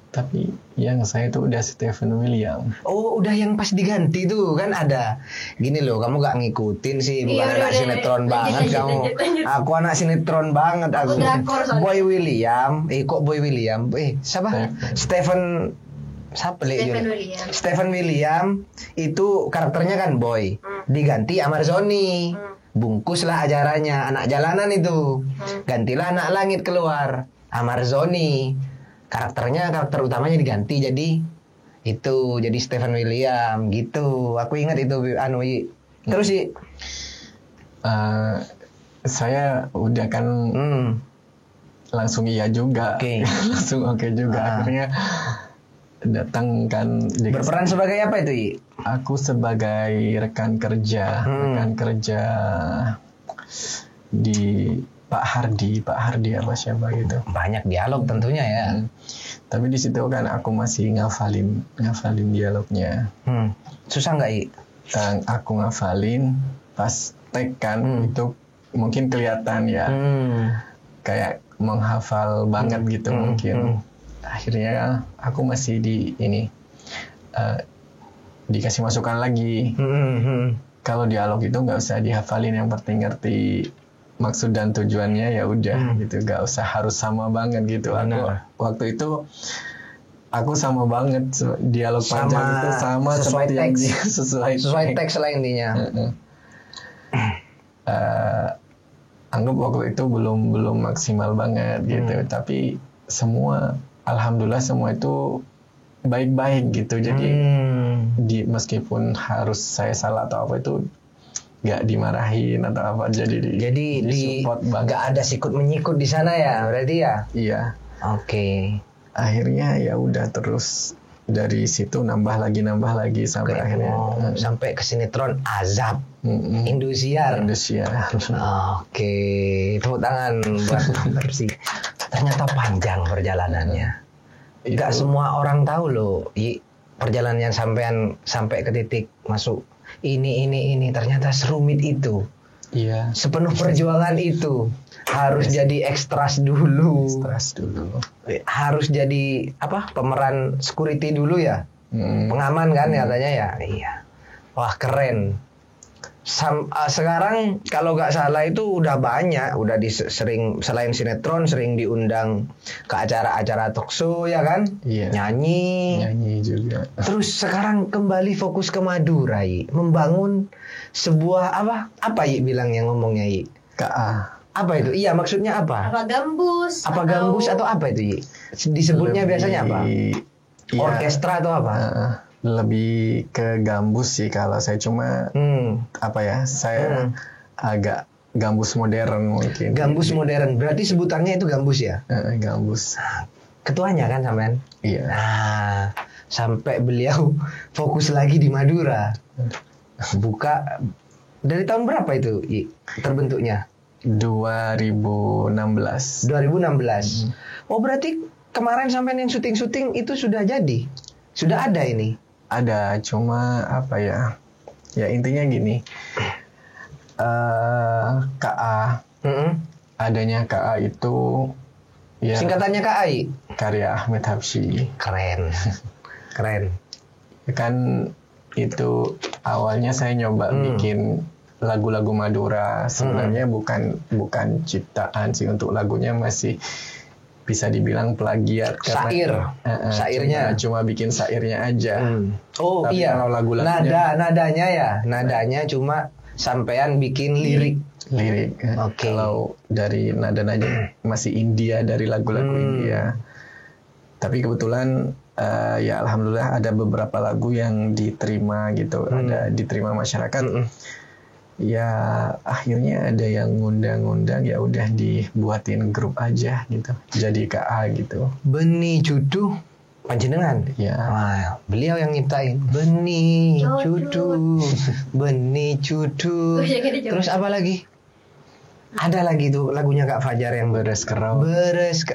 Speaker 1: Tapi yang saya itu udah Stephen William.
Speaker 2: Oh, udah yang pas diganti tuh kan ada. Gini loh, kamu gak ngikutin sih, bukan
Speaker 3: Iya,
Speaker 2: anak
Speaker 3: udah,
Speaker 2: sinetron
Speaker 3: lanjut,
Speaker 2: banget
Speaker 3: lanjut,
Speaker 2: kamu.
Speaker 3: lanjut.
Speaker 2: Aku anak sinetron banget aku.
Speaker 3: drakor soalnya.
Speaker 2: Boy William, kok Boy William? Siapa? Stephen siapa Stephen William itu karakternya kan Boy. Diganti Amarzoni. Bungkuslah ajarannya anak jalanan itu. Gantilah Anak Langit keluar. Amarzoni. Karakter utamanya diganti jadi jadi Stephen William gitu. Aku ingat itu terus sih
Speaker 1: Saya udah kan langsung iya juga.
Speaker 2: Oke.
Speaker 1: Langsung oke juga. Akhirnya datang kan
Speaker 2: berperan sebagai apa itu, I?
Speaker 1: Aku sebagai rekan kerja di Pak Hardi apa siapa gitu.
Speaker 2: Banyak dialog tentunya ya.
Speaker 1: Tapi di situ kan aku masih ngafalin dialognya.
Speaker 2: Susah nggak, I?
Speaker 1: Aku ngafalin pas tag kan itu mungkin kelihatan ya kayak menghafal banget gitu mungkin. Akhirnya aku masih dikasih masukan lagi. Kalau dialog itu nggak usah dihafalin, yang penting ngerti maksud dan tujuannya ya udah gitu, nggak usah harus sama banget gitu. Waktu itu aku sama banget dialog panjang itu sama
Speaker 2: sesuai
Speaker 1: seperti
Speaker 2: teks,
Speaker 1: sesuai
Speaker 2: teks lah intinya.
Speaker 1: Anggap waktu itu belum maksimal banget gitu, tapi alhamdulillah semua itu baik-baik gitu. Jadi meskipun harus saya salah atau apa itu nggak dimarahin atau apa, jadi support banget.
Speaker 2: Nggak ada sikut menyikut di sana ya berarti ya.
Speaker 1: Iya.
Speaker 2: Oke.
Speaker 1: Akhirnya ya udah terus dari situ nambah lagi sampai akhirnya
Speaker 2: sampai ke sinetron Azab
Speaker 1: mm-mm.
Speaker 2: Indosiar.
Speaker 1: Indosiar.
Speaker 2: Oke, tepuk tangan buat Persi. Ternyata panjang perjalanannya. Gak semua orang tahu loh, perjalanan sampean sampai ke titik masuk ini ternyata serumit itu.
Speaker 1: Iya.
Speaker 2: Sepenuh perjuangan itu. Harus jadi ekstras dulu. Harus jadi pemeran security dulu ya. Pengaman kan katanya ya. Iya. Wah, keren. Sekarang kalau nggak salah itu udah banyak, udah sering selain sinetron sering diundang ke acara-acara talk show ya kan?
Speaker 1: Iya.
Speaker 2: Nyanyi
Speaker 1: juga.
Speaker 2: Terus sekarang kembali fokus ke Madura, membangun sebuah apa bilangnya ngomongnya KA. Apa itu? Iya, maksudnya apa?
Speaker 3: Apa gambus?
Speaker 2: Gambus atau apa itu? Disebutnya biasanya apa?
Speaker 1: Ya,
Speaker 2: orkestra atau apa?
Speaker 1: Lebih ke gambus sih kalau saya cuma saya agak gambus modern mungkin.
Speaker 2: Gambus modern, berarti sebutannya itu gambus ya?
Speaker 1: Gambus.
Speaker 2: Ketuanya kan sampean?
Speaker 1: Iya.
Speaker 2: Nah, sampai beliau fokus lagi di Madura. Buka dari tahun berapa itu terbentuknya?
Speaker 1: 2016.
Speaker 2: Oh, berarti kemarin sampean yang syuting itu sudah jadi? Sudah ada ini?
Speaker 1: Ada, cuma ya intinya gini, KA, adanya KA itu ya
Speaker 2: singkatannya KAI?
Speaker 1: Karya Ahmad Habsyi.
Speaker 2: Keren.
Speaker 1: Kan itu awalnya saya nyoba bikin lagu-lagu Madura, sebenarnya bukan ciptaan sih, untuk lagunya masih bisa dibilang plagiat karena
Speaker 2: syairnya
Speaker 1: cuma bikin syairnya aja.
Speaker 2: Oh. Tapi iya, kalau lagu-lagunya nadanya cuma sampean bikin lirik.
Speaker 1: Okay. Kalau dari nada masih India, dari lagu-lagu India. Tapi kebetulan ya alhamdulillah ada beberapa lagu yang diterima gitu, ada diterima masyarakat. Ya akhirnya ada yang ngundang, ya udah dibuatin grup aja gitu, jadi KA gitu.
Speaker 2: Benih Judu panjenengan?
Speaker 1: Ya.
Speaker 2: Wah, beliau yang nyiptain Benih Judu. Terus apa lagi? Ada lagi tuh lagunya Kak Fajar yang Beres Kerau.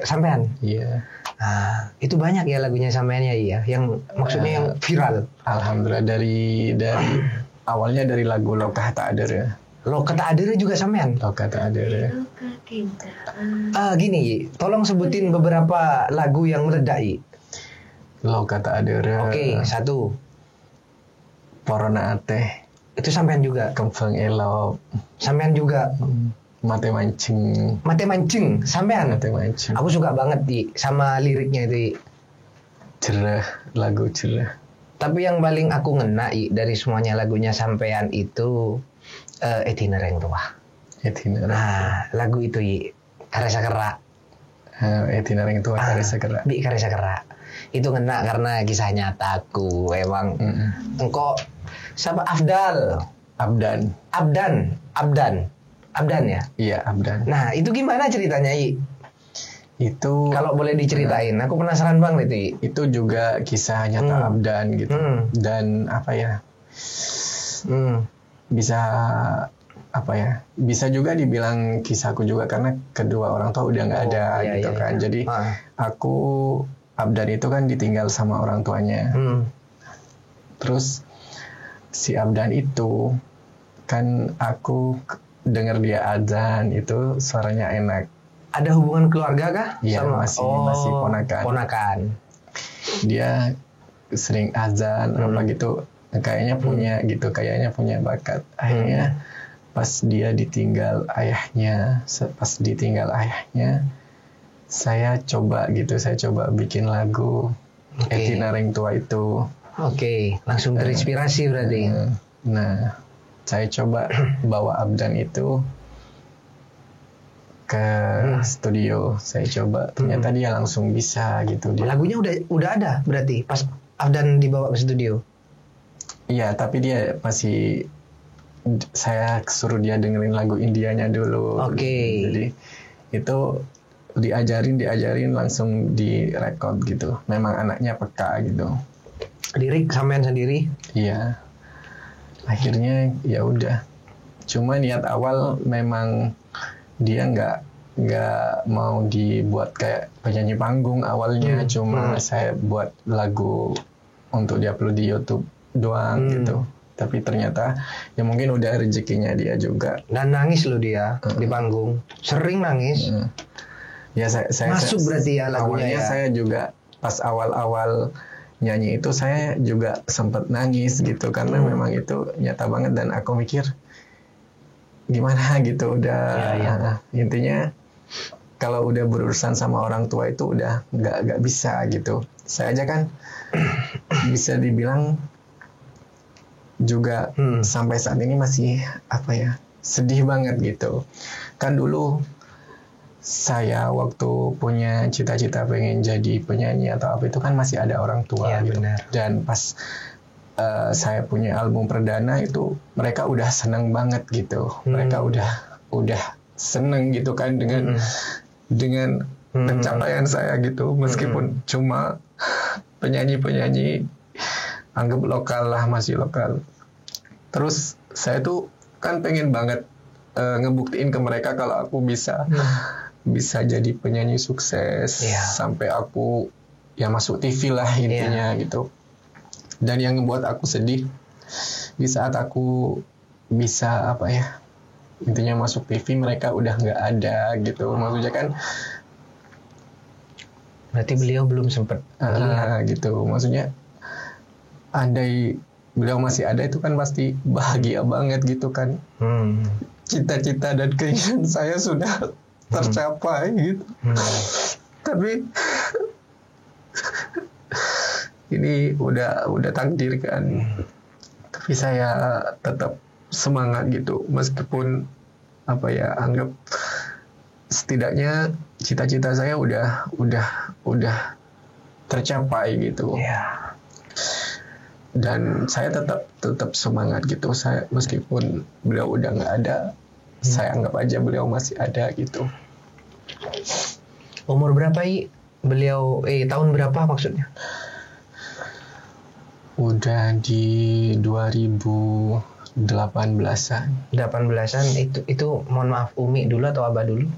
Speaker 2: Sampean?
Speaker 1: Iya.
Speaker 2: Nah, itu banyak ya lagunya sampean ya, yang maksudnya yang viral.
Speaker 1: Alhamdulillah dari awalnya dari lagu Lokah Tak Adere.
Speaker 2: Lokah Tak Adere juga sampean?
Speaker 1: Lokah Tak Adere.
Speaker 2: Gini, tolong sebutin beberapa lagu yang meledak.
Speaker 1: Lokah Tak Adere.
Speaker 2: Oke, 1.
Speaker 1: Porona Ateh.
Speaker 2: Itu sampean juga?
Speaker 1: Kempeng Elop.
Speaker 2: Sampean juga?
Speaker 1: Mate Mancing,
Speaker 2: sampean?
Speaker 1: Mate Mancing.
Speaker 2: Aku suka banget sama liriknya itu.
Speaker 1: Lagu cerah.
Speaker 2: Tapi yang paling aku ngena dari semuanya lagunya sampean itu Etinereng Tua. Nah, lagu itu Karesa Kerak.
Speaker 1: Etinereng Tua Karesa Kerak.
Speaker 2: Karesa Kerak. Itu ngena karena kisah nyataku emang. Engkau siapa? Abdan ya?
Speaker 1: Iya, Abdan.
Speaker 2: Nah, itu gimana ceritanya, Itu kalau boleh diceritain, aku penasaran banget
Speaker 1: itu juga kisah nyata Abdan gitu. Dan bisa juga dibilang kisahku juga, karena kedua orang tua udah nggak ada kan. Jadi Abdan itu kan ditinggal sama orang tuanya. Terus si Abdan itu kan aku dengar dia azan itu suaranya enak.
Speaker 2: Ada hubungan keluarga kah?
Speaker 1: Iya, masih ponakan. Dia sering azan apa gitu, kayaknya punya bakat. Akhirnya pas ditinggal ayahnya, saya coba bikin lagu Etinereng Tua itu.
Speaker 2: Langsung terinspirasi berarti.
Speaker 1: Nah, saya coba bawa Abdan itu ke studio, saya coba, ternyata dia langsung bisa gitu.
Speaker 2: Lagunya udah ada berarti pas Abdan dibawa ke studio?
Speaker 1: Iya, tapi dia masih, saya suruh dia dengerin lagu Indianya dulu. Jadi itu diajarin langsung direkod gitu. Memang anaknya peka gitu.
Speaker 2: lirik sampean sendiri.
Speaker 1: Iya. Akhirnya ya udah. Cuma niat awal memang dia nggak mau dibuat kayak penyanyi panggung awalnya. Cuma saya buat lagu untuk diupload di YouTube doang gitu. Tapi ternyata ya mungkin udah rezekinya dia juga.
Speaker 2: Dan nangis loh dia di panggung. Sering nangis.
Speaker 1: Ya saya
Speaker 2: Masuk berarti ya lagunya
Speaker 1: awalnya
Speaker 2: ya.
Speaker 1: saya juga pas awal-awal nyanyi itu saya juga sempat nangis gitu karena memang itu nyata banget dan aku mikir gimana gitu udah intinya kalau udah berurusan sama orang tua itu udah nggak bisa gitu. Saya aja kan bisa dibilang juga sampai saat ini masih sedih banget gitu. Kan dulu saya waktu punya cita-cita pengen jadi penyanyi atau apa itu kan masih ada orang tua gitu.
Speaker 2: Benar.
Speaker 1: Dan pas saya punya album perdana itu mereka udah seneng banget gitu. Mereka udah seneng gitu kan dengan pencapaian saya gitu meskipun cuma penyanyi anggap lokal lah, masih lokal. Terus saya tuh kan pengen banget ngebuktiin ke mereka kalau aku bisa jadi penyanyi sukses sampai aku ya masuk TV lah intinya gitu. Dan yang membuat aku sedih di saat aku bisa intinya masuk TV mereka udah nggak ada gitu. Maksudnya kan
Speaker 2: berarti beliau belum sempat
Speaker 1: gitu. Maksudnya andai beliau masih ada itu kan pasti bahagia banget gitu kan. Cita-cita dan keinginan saya sudah tercapai gitu. Tapi ini udah takdir kan. Tapi saya tetap semangat gitu meskipun anggap setidaknya cita-cita saya udah tercapai gitu. Dan saya tetap semangat gitu. Saya meskipun beliau udah nggak ada, saya anggap aja beliau masih ada gitu.
Speaker 2: Umur berapa beliau? Tahun berapa maksudnya?
Speaker 1: Udah di 2018-an.
Speaker 2: 18-an itu mohon maaf Umi dulu atau Abah dulu?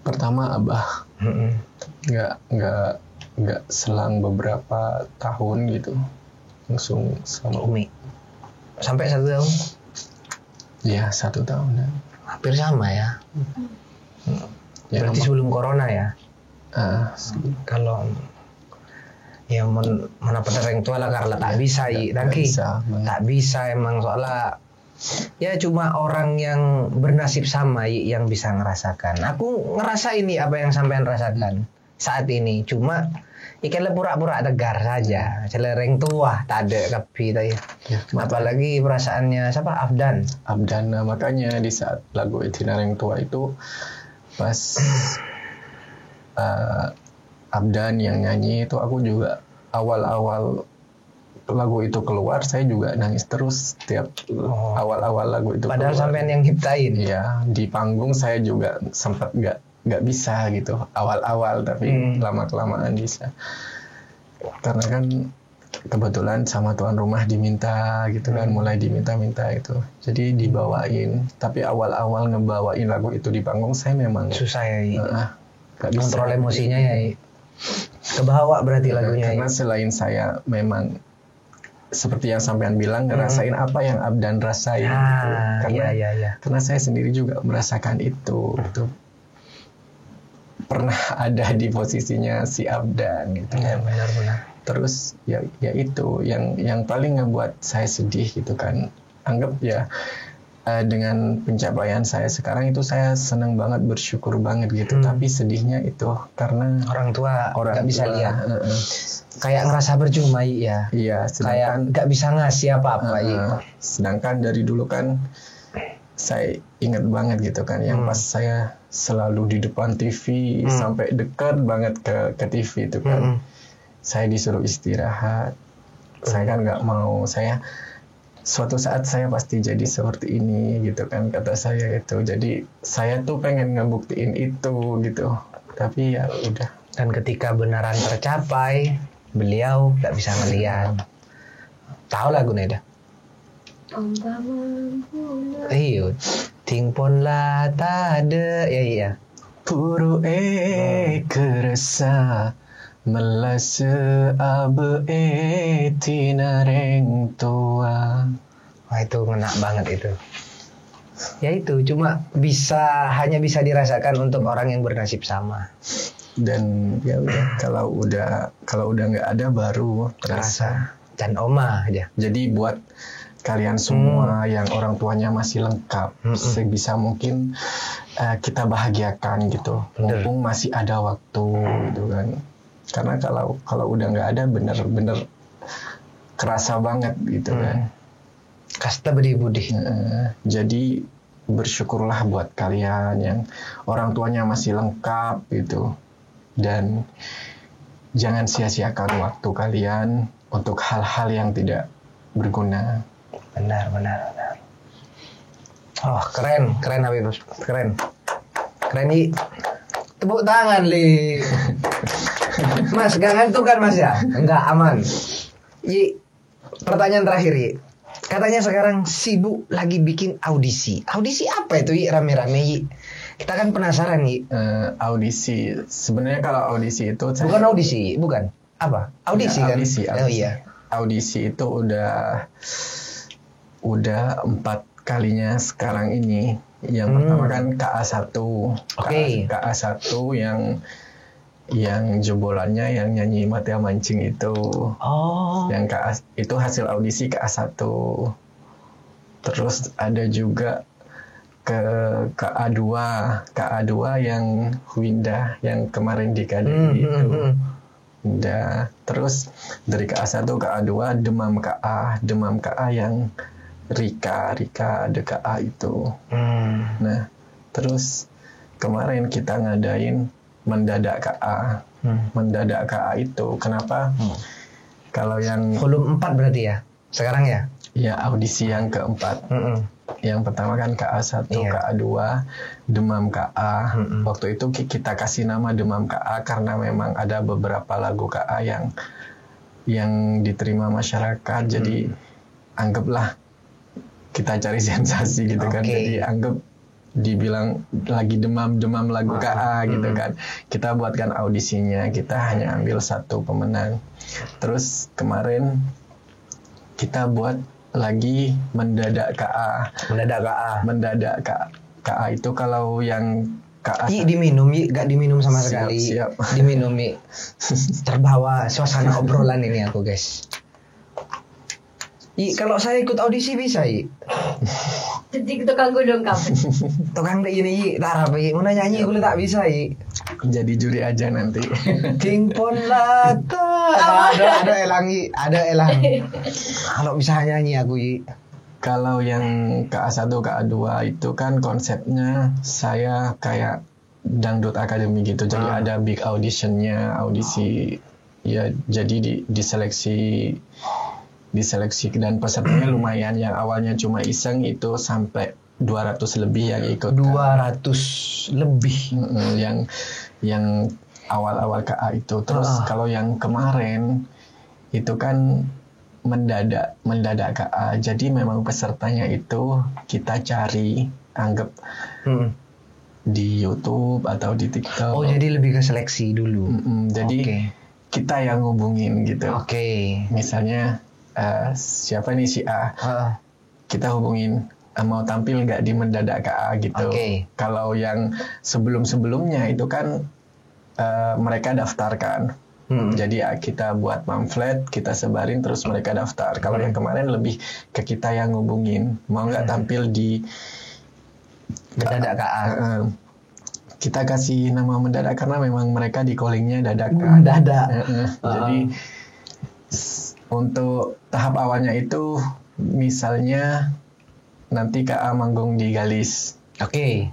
Speaker 1: Pertama Abah. Nggak selang beberapa tahun gitu. Langsung sama
Speaker 2: Umi. Sampai 1 tahun?
Speaker 1: Iya 1 tahun.
Speaker 2: Hampir sama ya. Berarti sebelum corona ya? Kalau ya mana pada orang tua lah karena tak bisa tak bisa emang soalnya ya cuma orang yang bernasib sama yang bisa ngerasakan. Aku ngerasa ini apa yang sampean rasakan saat ini, cuma ikan pura-pura tegar saja. Celereng tua tak ada kapi tadi. Apalagi perasaannya siapa? Afdan.
Speaker 1: Nah, makanya di saat lagu Itinereng Tua itu pas Abdan yang nyanyi itu aku juga awal-awal lagu itu keluar saya juga nangis terus setiap awal-awal lagu itu
Speaker 2: padahal
Speaker 1: keluar.
Speaker 2: Sampean yang nyiptain.
Speaker 1: Iya, di panggung saya juga sempat nggak bisa gitu awal-awal, tapi lama-kelamaan bisa. Karena kan kebetulan sama tuan rumah diminta gitu kan, mulai diminta-minta itu. Jadi dibawain, tapi awal-awal ngebawain lagu itu di panggung saya memang
Speaker 2: susah ya.
Speaker 1: Kontrol
Speaker 2: emosinya ya. Kebawa berarti lagunya.
Speaker 1: Karena selain saya memang seperti yang sampean bilang ngerasain apa yang Abdan rasain gitu. Karena saya sendiri juga merasakan itu gitu. Pernah ada di posisinya si Abdan gitu kan.
Speaker 2: Benar-benar.
Speaker 1: Terus ya itu yang paling ngebuat saya sedih gitu kan. Anggap ya dengan pencapaian saya sekarang itu saya senang banget, bersyukur banget gitu. Tapi sedihnya itu karena
Speaker 2: orang tua nggak bisa lihat. Kayak ngerasa percuma ya.
Speaker 1: Iya,
Speaker 2: kayak nggak bisa ngasih apa-apa
Speaker 1: sedangkan dari dulu kan saya ingat banget gitu kan yang pas saya selalu di depan TV sampai dekat banget ke TV itu kan. Saya disuruh istirahat. Saya kan nggak mau, suatu saat saya pasti jadi seperti ini gitu kan kata saya itu. Jadi saya tuh pengen ngebuktiin itu gitu. Tapi ya udah.
Speaker 2: Dan ketika benaran tercapai, beliau nggak bisa ngeliat. Tahu lagu nih dah? Iyo, ting pon la ta de, ya.
Speaker 1: Puru kerasa melase abe tinareng tua.
Speaker 2: Wah itu ngena banget itu. Ya itu cuma hanya bisa dirasakan untuk orang yang bernasib sama.
Speaker 1: Dan ya udah kalau udah nggak ada baru terasa.
Speaker 2: Dan oma aja.
Speaker 1: Jadi buat kalian semua yang orang tuanya masih lengkap, sebisa mungkin kita bahagiakan gitu. Mumpung masih ada waktu gitu kan. Karena kalau udah nggak ada bener-bener kerasa banget gitu kan.
Speaker 2: Kasta budi-budi.
Speaker 1: Jadi bersyukurlah buat kalian yang orang tuanya masih lengkap gitu. Dan jangan sia-siakan waktu kalian untuk hal-hal yang tidak berguna.
Speaker 2: Benar. Oh keren Habib, keren Yi. Tepuk tangan Li. Mas gak ngantuk kan Mas ya? Enggak, aman. Yi, pertanyaan terakhir Yi. Katanya sekarang sibuk lagi bikin audisi. Audisi apa itu Yi? Rame-rame Yi. Kita kan penasaran Yi.
Speaker 1: Audisi, sebenarnya kalau audisi itu
Speaker 2: bukan audisi, bukan. Apa? Audisi kan?
Speaker 1: Audisi.
Speaker 2: Oh iya.
Speaker 1: Audisi itu udah 4 kalinya sekarang ini. Yang pertama kan KA1.
Speaker 2: Oke.
Speaker 1: KA1 yang jebolannya yang nyanyi Matia Mancing itu.
Speaker 2: Oh.
Speaker 1: Yang itu hasil audisi KA1. Terus ada juga ke KA2 yang Winda yang kemarin di KDI itu. Udah. Terus dari KA1 KA2 Demam KA yang Rika ada KA itu. Nah, terus kemarin kita ngadain mendadak KA. Mendadak KA itu kenapa? Kalau yang
Speaker 2: volume 4 berarti ya sekarang ya?
Speaker 1: Ya audisi yang keempat. Yang pertama kan KA1, KA2, Demam KA. Waktu itu kita kasih nama Demam KA karena memang ada beberapa lagu KA yang diterima masyarakat. Jadi anggaplah kita cari sensasi gitu kan. Jadi anggap dibilang lagi demam lagu KA gitu kan. Kita buatkan audisinya, kita hanya ambil satu pemenang. Terus kemarin kita buat lagi mendadak KA. Mendadak KA itu kalau yang KA
Speaker 2: diminum gak diminum sama sekali.
Speaker 1: Siap.
Speaker 2: Diminum terbawa suasana obrolan ini aku guys. Kalau saya ikut audisi bisa
Speaker 3: Jadi tukang gudung kamu.
Speaker 2: Tukang ini tak apa mau nyanyi gue tak bisa
Speaker 1: Jadi juri aja nanti.
Speaker 2: King pon lata. Ada elang. Kalau bisa nyanyi aku
Speaker 1: Kalau yang KA1 KA2 itu kan konsepnya saya kayak dangdut academy gitu. Jadi ada big auditionnya, audisi ya. Jadi diseleksi dan pesertanya lumayan. Yang awalnya cuma iseng itu sampai 200 lebih yang ikut.
Speaker 2: 200 lebih.
Speaker 1: Yang awal-awal KA itu. Terus kalau yang kemarin itu kan mendadak KA. Jadi memang pesertanya itu kita cari, anggap di YouTube atau di TikTok.
Speaker 2: Oh jadi lebih ke seleksi dulu.
Speaker 1: Jadi kita yang ngubungin gitu. Misalnya siapa nih si A, kita hubungin mau tampil nggak di mendadak KA gitu. Kalau yang sebelumnya itu kan mereka daftarkan. Jadi kita buat pamflet, kita sebarin terus mereka daftar. Kalau yang kemarin lebih ke kita yang ngubungin, mau nggak tampil di
Speaker 2: mendadak KA.
Speaker 1: Kita kasih nama mendadak karena memang mereka di callingnya dadakan. Jadi untuk tahap awalnya itu misalnya nanti KA manggung di Galis.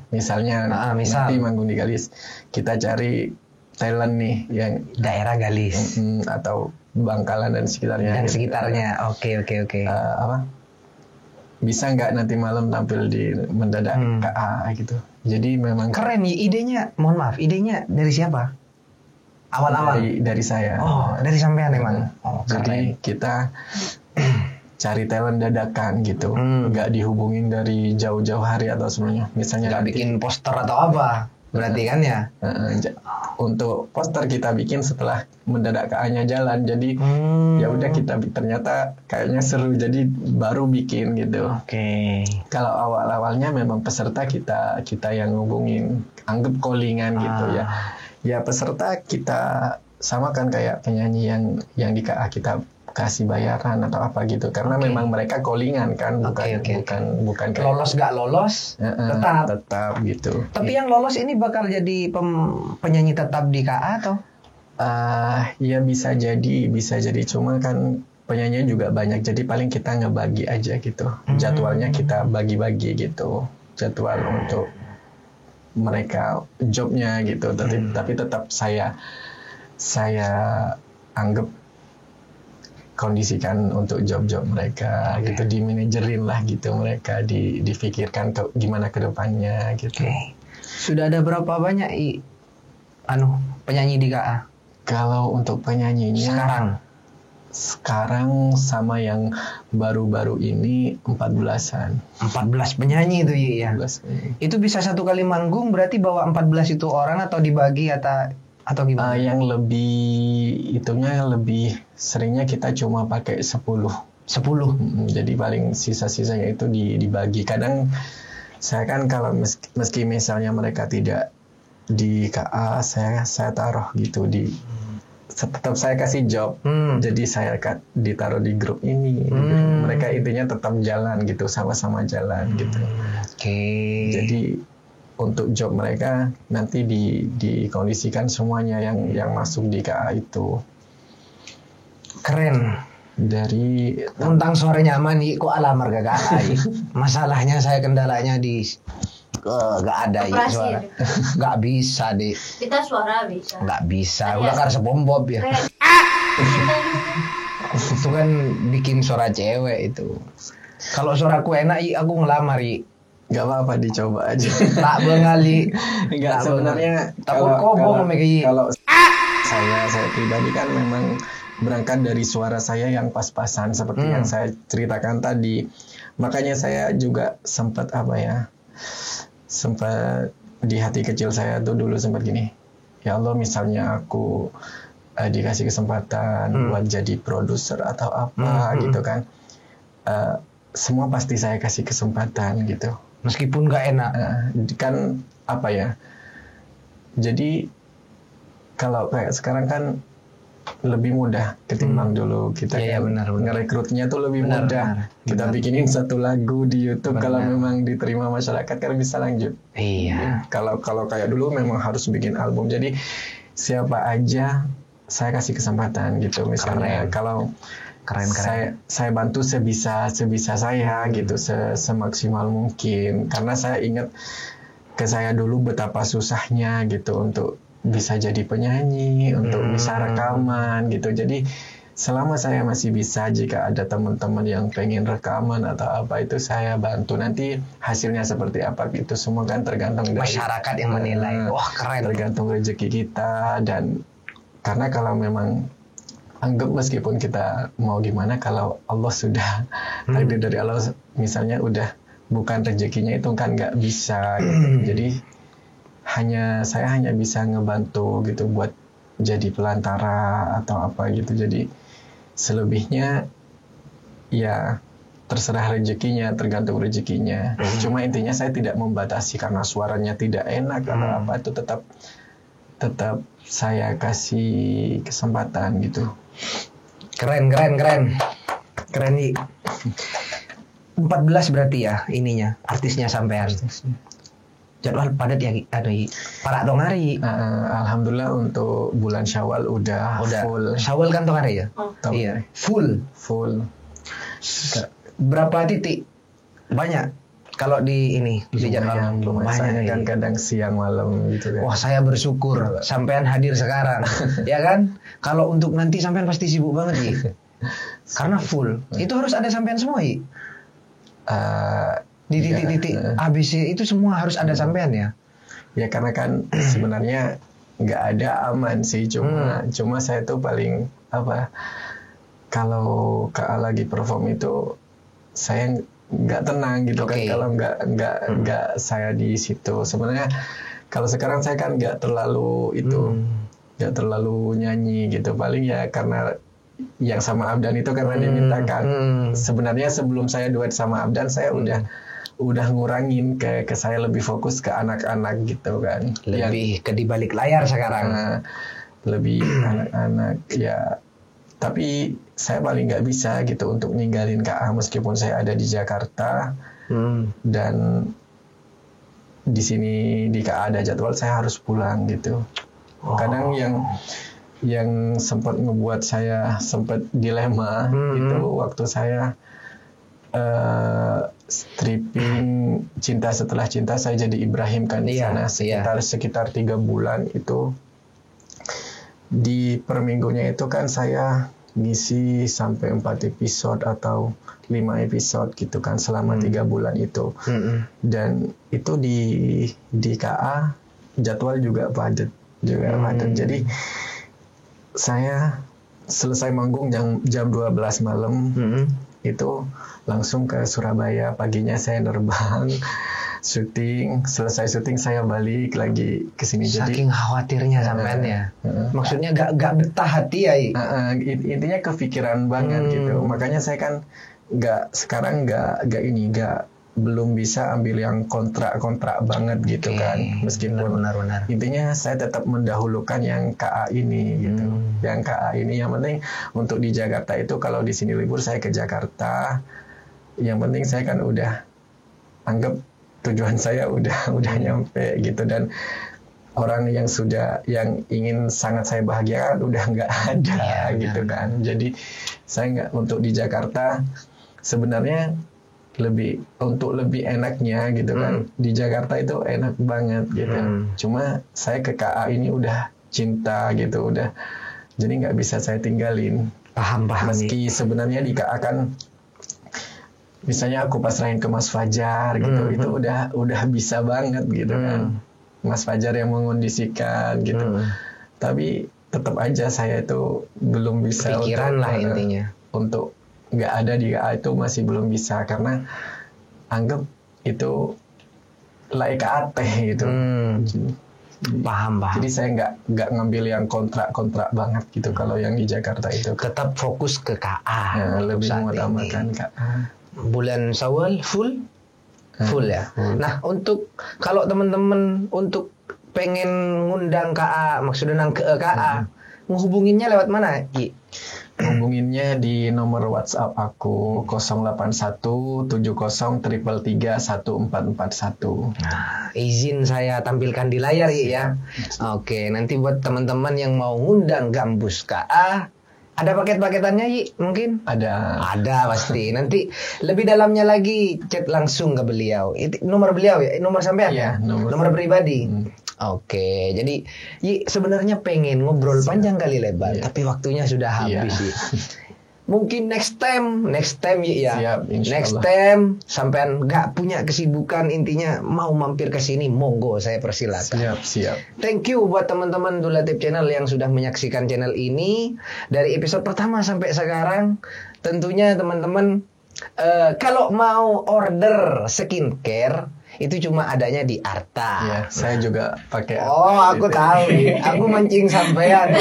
Speaker 1: Misalnya nanti manggung di Galis. Kita cari talent nih yang
Speaker 2: daerah Galis
Speaker 1: atau Bangkalan dan sekitarnya.
Speaker 2: Oke.
Speaker 1: Bisa nggak nanti malam tampil di mendadak KA gitu. Jadi memang
Speaker 2: keren idenya. Mohon maaf, idenya dari siapa? Awal-awal
Speaker 1: dari saya.
Speaker 2: Oh, dari sampean emang. Oh,
Speaker 1: Jadi kita cari talent dadakan gitu, nggak dihubungin dari jauh-jauh hari atau semuanya. Misalnya
Speaker 2: nggak bikin poster atau apa, berarti kan ya?
Speaker 1: Untuk poster kita bikin setelah mendadak KA-nya jalan, jadi ya udah kita ternyata kayaknya seru, jadi baru bikin gitu.
Speaker 2: Oke.
Speaker 1: Kalau awal-awalnya memang peserta kita yang ngubungin, anggap callingan gitu ya. Ya peserta kita sama kan kayak penyanyi yang di KA kita kasih bayaran atau apa gitu, karena memang mereka callingan kan, bukan kayak
Speaker 2: lolos nggak lolos
Speaker 1: tetap gitu.
Speaker 2: Tapi yang lolos ini bakal jadi penyanyi tetap di KA atau?
Speaker 1: Ya bisa jadi, cuma kan penyanyinya juga banyak, jadi paling kita ngebagi aja gitu, jadwalnya kita bagi-bagi gitu, jadwal untuk mereka jobnya gitu, tapi tetap saya anggap kondisikan untuk job-job mereka gitu, dimanajerin lah gitu, mereka difikirkan gimana ke depannya gitu.
Speaker 2: Sudah ada berapa banyak penyanyi di KA?
Speaker 1: Kalau untuk penyanyinya sekarang sama yang baru-baru ini 14-an.
Speaker 2: 14 penyanyi itu ya. 14. Itu bisa satu kali manggung berarti bawa 14 itu orang atau dibagi atau gimana?
Speaker 1: Yang lebih seringnya kita cuma pakai 10. Jadi paling sisa-sisanya itu dibagi. Kadang saya kan kalau meski misalnya mereka tidak di KA, saya taruh gitu tetap saya kasih job. Jadi saya ditaruh di grup ini. Mereka intinya tetap jalan gitu, sama-sama jalan gitu. Jadi untuk job mereka nanti dikondisikan semuanya yang masuk di KA itu.
Speaker 2: Keren.
Speaker 1: Dari
Speaker 2: tentang suara nyaman kok alamar gak KA. Masalahnya saya kendalanya di gak ada suara. Gak bisa deh.
Speaker 3: Kita suara bisa.
Speaker 2: Gak bisa. Udah karena sebombob ya. Itu kan bikin suara cewek itu. Kalau suaraku enak aku ngelamar
Speaker 1: Gak apa-apa, dicoba aja.
Speaker 2: Tak bengali.
Speaker 1: Enggak, sebenarnya
Speaker 2: takut kobong
Speaker 1: kalau saya pribadi kan memang berangkat dari suara saya yang pas-pasan seperti yang saya ceritakan tadi. Makanya saya juga sempat di hati kecil saya tuh dulu sempat gini. Ya Allah, misalnya aku dikasih kesempatan buat jadi produser atau apa gitu kan. Semua pasti saya kasih kesempatan gitu.
Speaker 2: Meskipun gak enak.
Speaker 1: Kan jadi kalau kayak sekarang kan lebih mudah ketimbang dulu kita ngerekrutnya tuh lebih mudah. Kita bikinin satu lagu di YouTube, kalau memang diterima masyarakat kan bisa lanjut.
Speaker 2: Iya.
Speaker 1: Kalau kayak dulu memang harus bikin album. Jadi siapa aja saya kasih kesempatan gitu. Misalnya kalau keren. Saya bantu sebisa saya gitu, semaksimal mungkin. Karena saya ingat ke saya dulu betapa susahnya gitu untuk bisa jadi penyanyi, untuk bisa rekaman gitu. Jadi selama saya masih bisa, jika ada teman-teman yang pengen rekaman atau apa, itu saya bantu. Nanti hasilnya seperti apa gitu, semua kan tergantung dari
Speaker 2: masyarakat yang menilai. Wah, keren.
Speaker 1: Tergantung rezeki kita. Dan karena kalau memang anggap meskipun kita mau gimana, kalau Allah sudah takdir dari Allah, misalnya udah bukan rezekinya, itu kan nggak bisa gitu. Jadi saya hanya bisa ngebantu gitu buat jadi pelantara atau apa gitu. Jadi selebihnya ya terserah rezekinya, tergantung rezekinya. Cuma intinya saya tidak membatasi karena suaranya tidak enak atau apa, itu tetap saya kasih kesempatan gitu.
Speaker 2: Keren nih. 14 berarti ya ininya, artisnya sampean. Jadwal padat ya, para dong hari.
Speaker 1: Alhamdulillah untuk bulan Syawal udah full.
Speaker 2: Syawal kan tong hari ya? Iya, full. Berapa titik? Banyak. Kalau di jadwal
Speaker 1: lumayan kan kadang siang malam gitu kan.
Speaker 2: Wah, saya bersyukur sampean hadir sekarang. Ya kan? Kalau untuk nanti sampean pasti sibuk banget ya. Karena full. Itu harus ada sampean semua ya. Di titik-titik ABC itu semua harus ada sampean ya.
Speaker 1: Ya karena kan sebenarnya nggak ada aman sih, cuma saya tuh paling apa, kalau KA lagi perform itu saya nggak tenang gitu kan, kalau nggak saya di situ. Sebenarnya kalau sekarang saya kan nggak terlalu nggak terlalu nyanyi gitu, paling ya karena yang sama Abdan itu karena dimintakan. Sebenarnya sebelum saya duet sama Abdan saya udah ngurangin ke saya lebih fokus ke anak-anak gitu kan.
Speaker 2: Lebih ke di balik layar sekarang.
Speaker 1: Lebih anak-anak ya. Tapi saya paling nggak bisa gitu untuk ninggalin KA meskipun saya ada di Jakarta dan di sini di KA ada jadwal saya harus pulang gitu. Kadang yang sempat ngebuat saya sempat dilema itu waktu saya stripping Cinta Setelah Cinta, saya jadi Ibrahim kan di sana sekitar 3 bulan itu. Di per minggunya itu kan saya ngisi sampai 4 episode atau 5 episode gitu kan selama 3 bulan itu. Dan itu di KA jadwal juga padat Jadi saya selesai manggung jam 12 malam itu langsung ke Surabaya. Paginya saya nerbang syuting, selesai syuting saya balik lagi ke sini.
Speaker 2: Saking khawatirnya sampean ya. Maksudnya gak betah hati ya.
Speaker 1: Intinya kepikiran banget gitu. Makanya saya kan sekarang belum bisa ambil yang kontrak banget gitu kan. Meskipun
Speaker 2: benar.
Speaker 1: Intinya saya tetap mendahulukan yang KA ini gitu. Yang KA ini yang penting untuk di Jakarta itu, kalau di sini libur saya ke Jakarta. Yang penting saya kan udah anggap tujuan saya udah nyampe gitu, dan orang yang ingin sangat saya bahagiakan udah nggak ada gitu kan. Jadi saya nggak, untuk di Jakarta sebenarnya lebih enaknya gitu kan. Di Jakarta itu enak banget gitu. Cuma saya ke KA ini udah cinta gitu, udah, jadi nggak bisa saya tinggalin.
Speaker 2: Paham.
Speaker 1: Meski sebenarnya di KA kan misalnya aku pasrahin ke Mas Fajar gitu, itu udah bisa banget gitu kan. Mas Fajar yang mengondisikan gitu. Tapi tetap aja saya itu belum bisa
Speaker 2: pikiran lah intinya.
Speaker 1: Untuk nggak ada di KA itu masih belum bisa, karena anggap itu like AT gitu.
Speaker 2: Paham.
Speaker 1: Jadi saya nggak ngambil yang kontrak banget gitu. Kalau yang di Jakarta itu
Speaker 2: tetap fokus ke KA.
Speaker 1: Lebih mengutamakan KA.
Speaker 2: Bulan Syawal full ya. Nah, untuk kalau teman-teman untuk pengen ngundang KA, maksudnya nang ke KA, menghubunginnya lewat mana, Ki?
Speaker 1: Hubunginnya di nomor WhatsApp aku 08170333141.
Speaker 2: Nah, izin saya tampilkan di layar ya. Oke, nanti buat teman-teman yang mau ngundang Gambus KA, ada paket-paketannya Yi mungkin? Ada pasti. Nanti lebih dalamnya lagi chat langsung ke beliau. Itu nomor beliau ya, nomor sampean ya, nomor pribadi. Oke, jadi Yi sebenarnya pengen ngobrol panjang kali lebar, tapi waktunya sudah habis Yi. Mungkin next time Yi ya.
Speaker 1: Siap,
Speaker 2: next time sampean nggak punya kesibukan, intinya mau mampir ke sini, monggo saya persilakan.
Speaker 1: Siap.
Speaker 2: Thank you buat teman-teman Dulatif Channel yang sudah menyaksikan channel ini dari episode pertama sampai sekarang. Tentunya teman-teman kalau mau order skincare itu cuma adanya di Arta.
Speaker 1: Ya, saya juga pakai.
Speaker 2: Oh, aku tahu. Aku mancing sampean.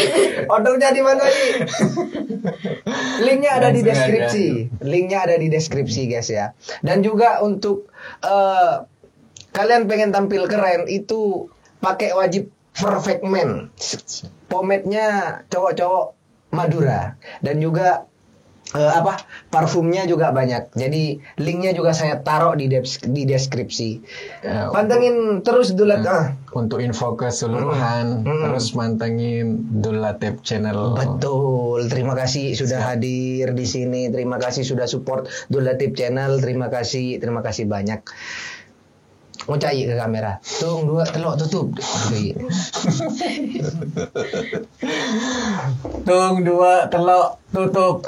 Speaker 2: Ordernya di mana nih? Linknya ada di deskripsi. Linknya ada di deskripsi guys ya. Dan juga untuk kalian pengen tampil keren itu pakai wajib Perfect Man. Pomade-nya cowok-cowok Madura dan juga parfumnya juga banyak. Jadi linknya juga saya taruh di deskripsi. Pantengin terus Dulat.
Speaker 1: Untuk info keseluruhan terus mantengin Dulatif Channel.
Speaker 2: Betul. Terima kasih sudah hadir di sini. Terima kasih sudah support Dulatif Channel. Terima kasih banyak. Ngucai ke kamera. Tung 2 telok tutup. Tung 2 telok tutup.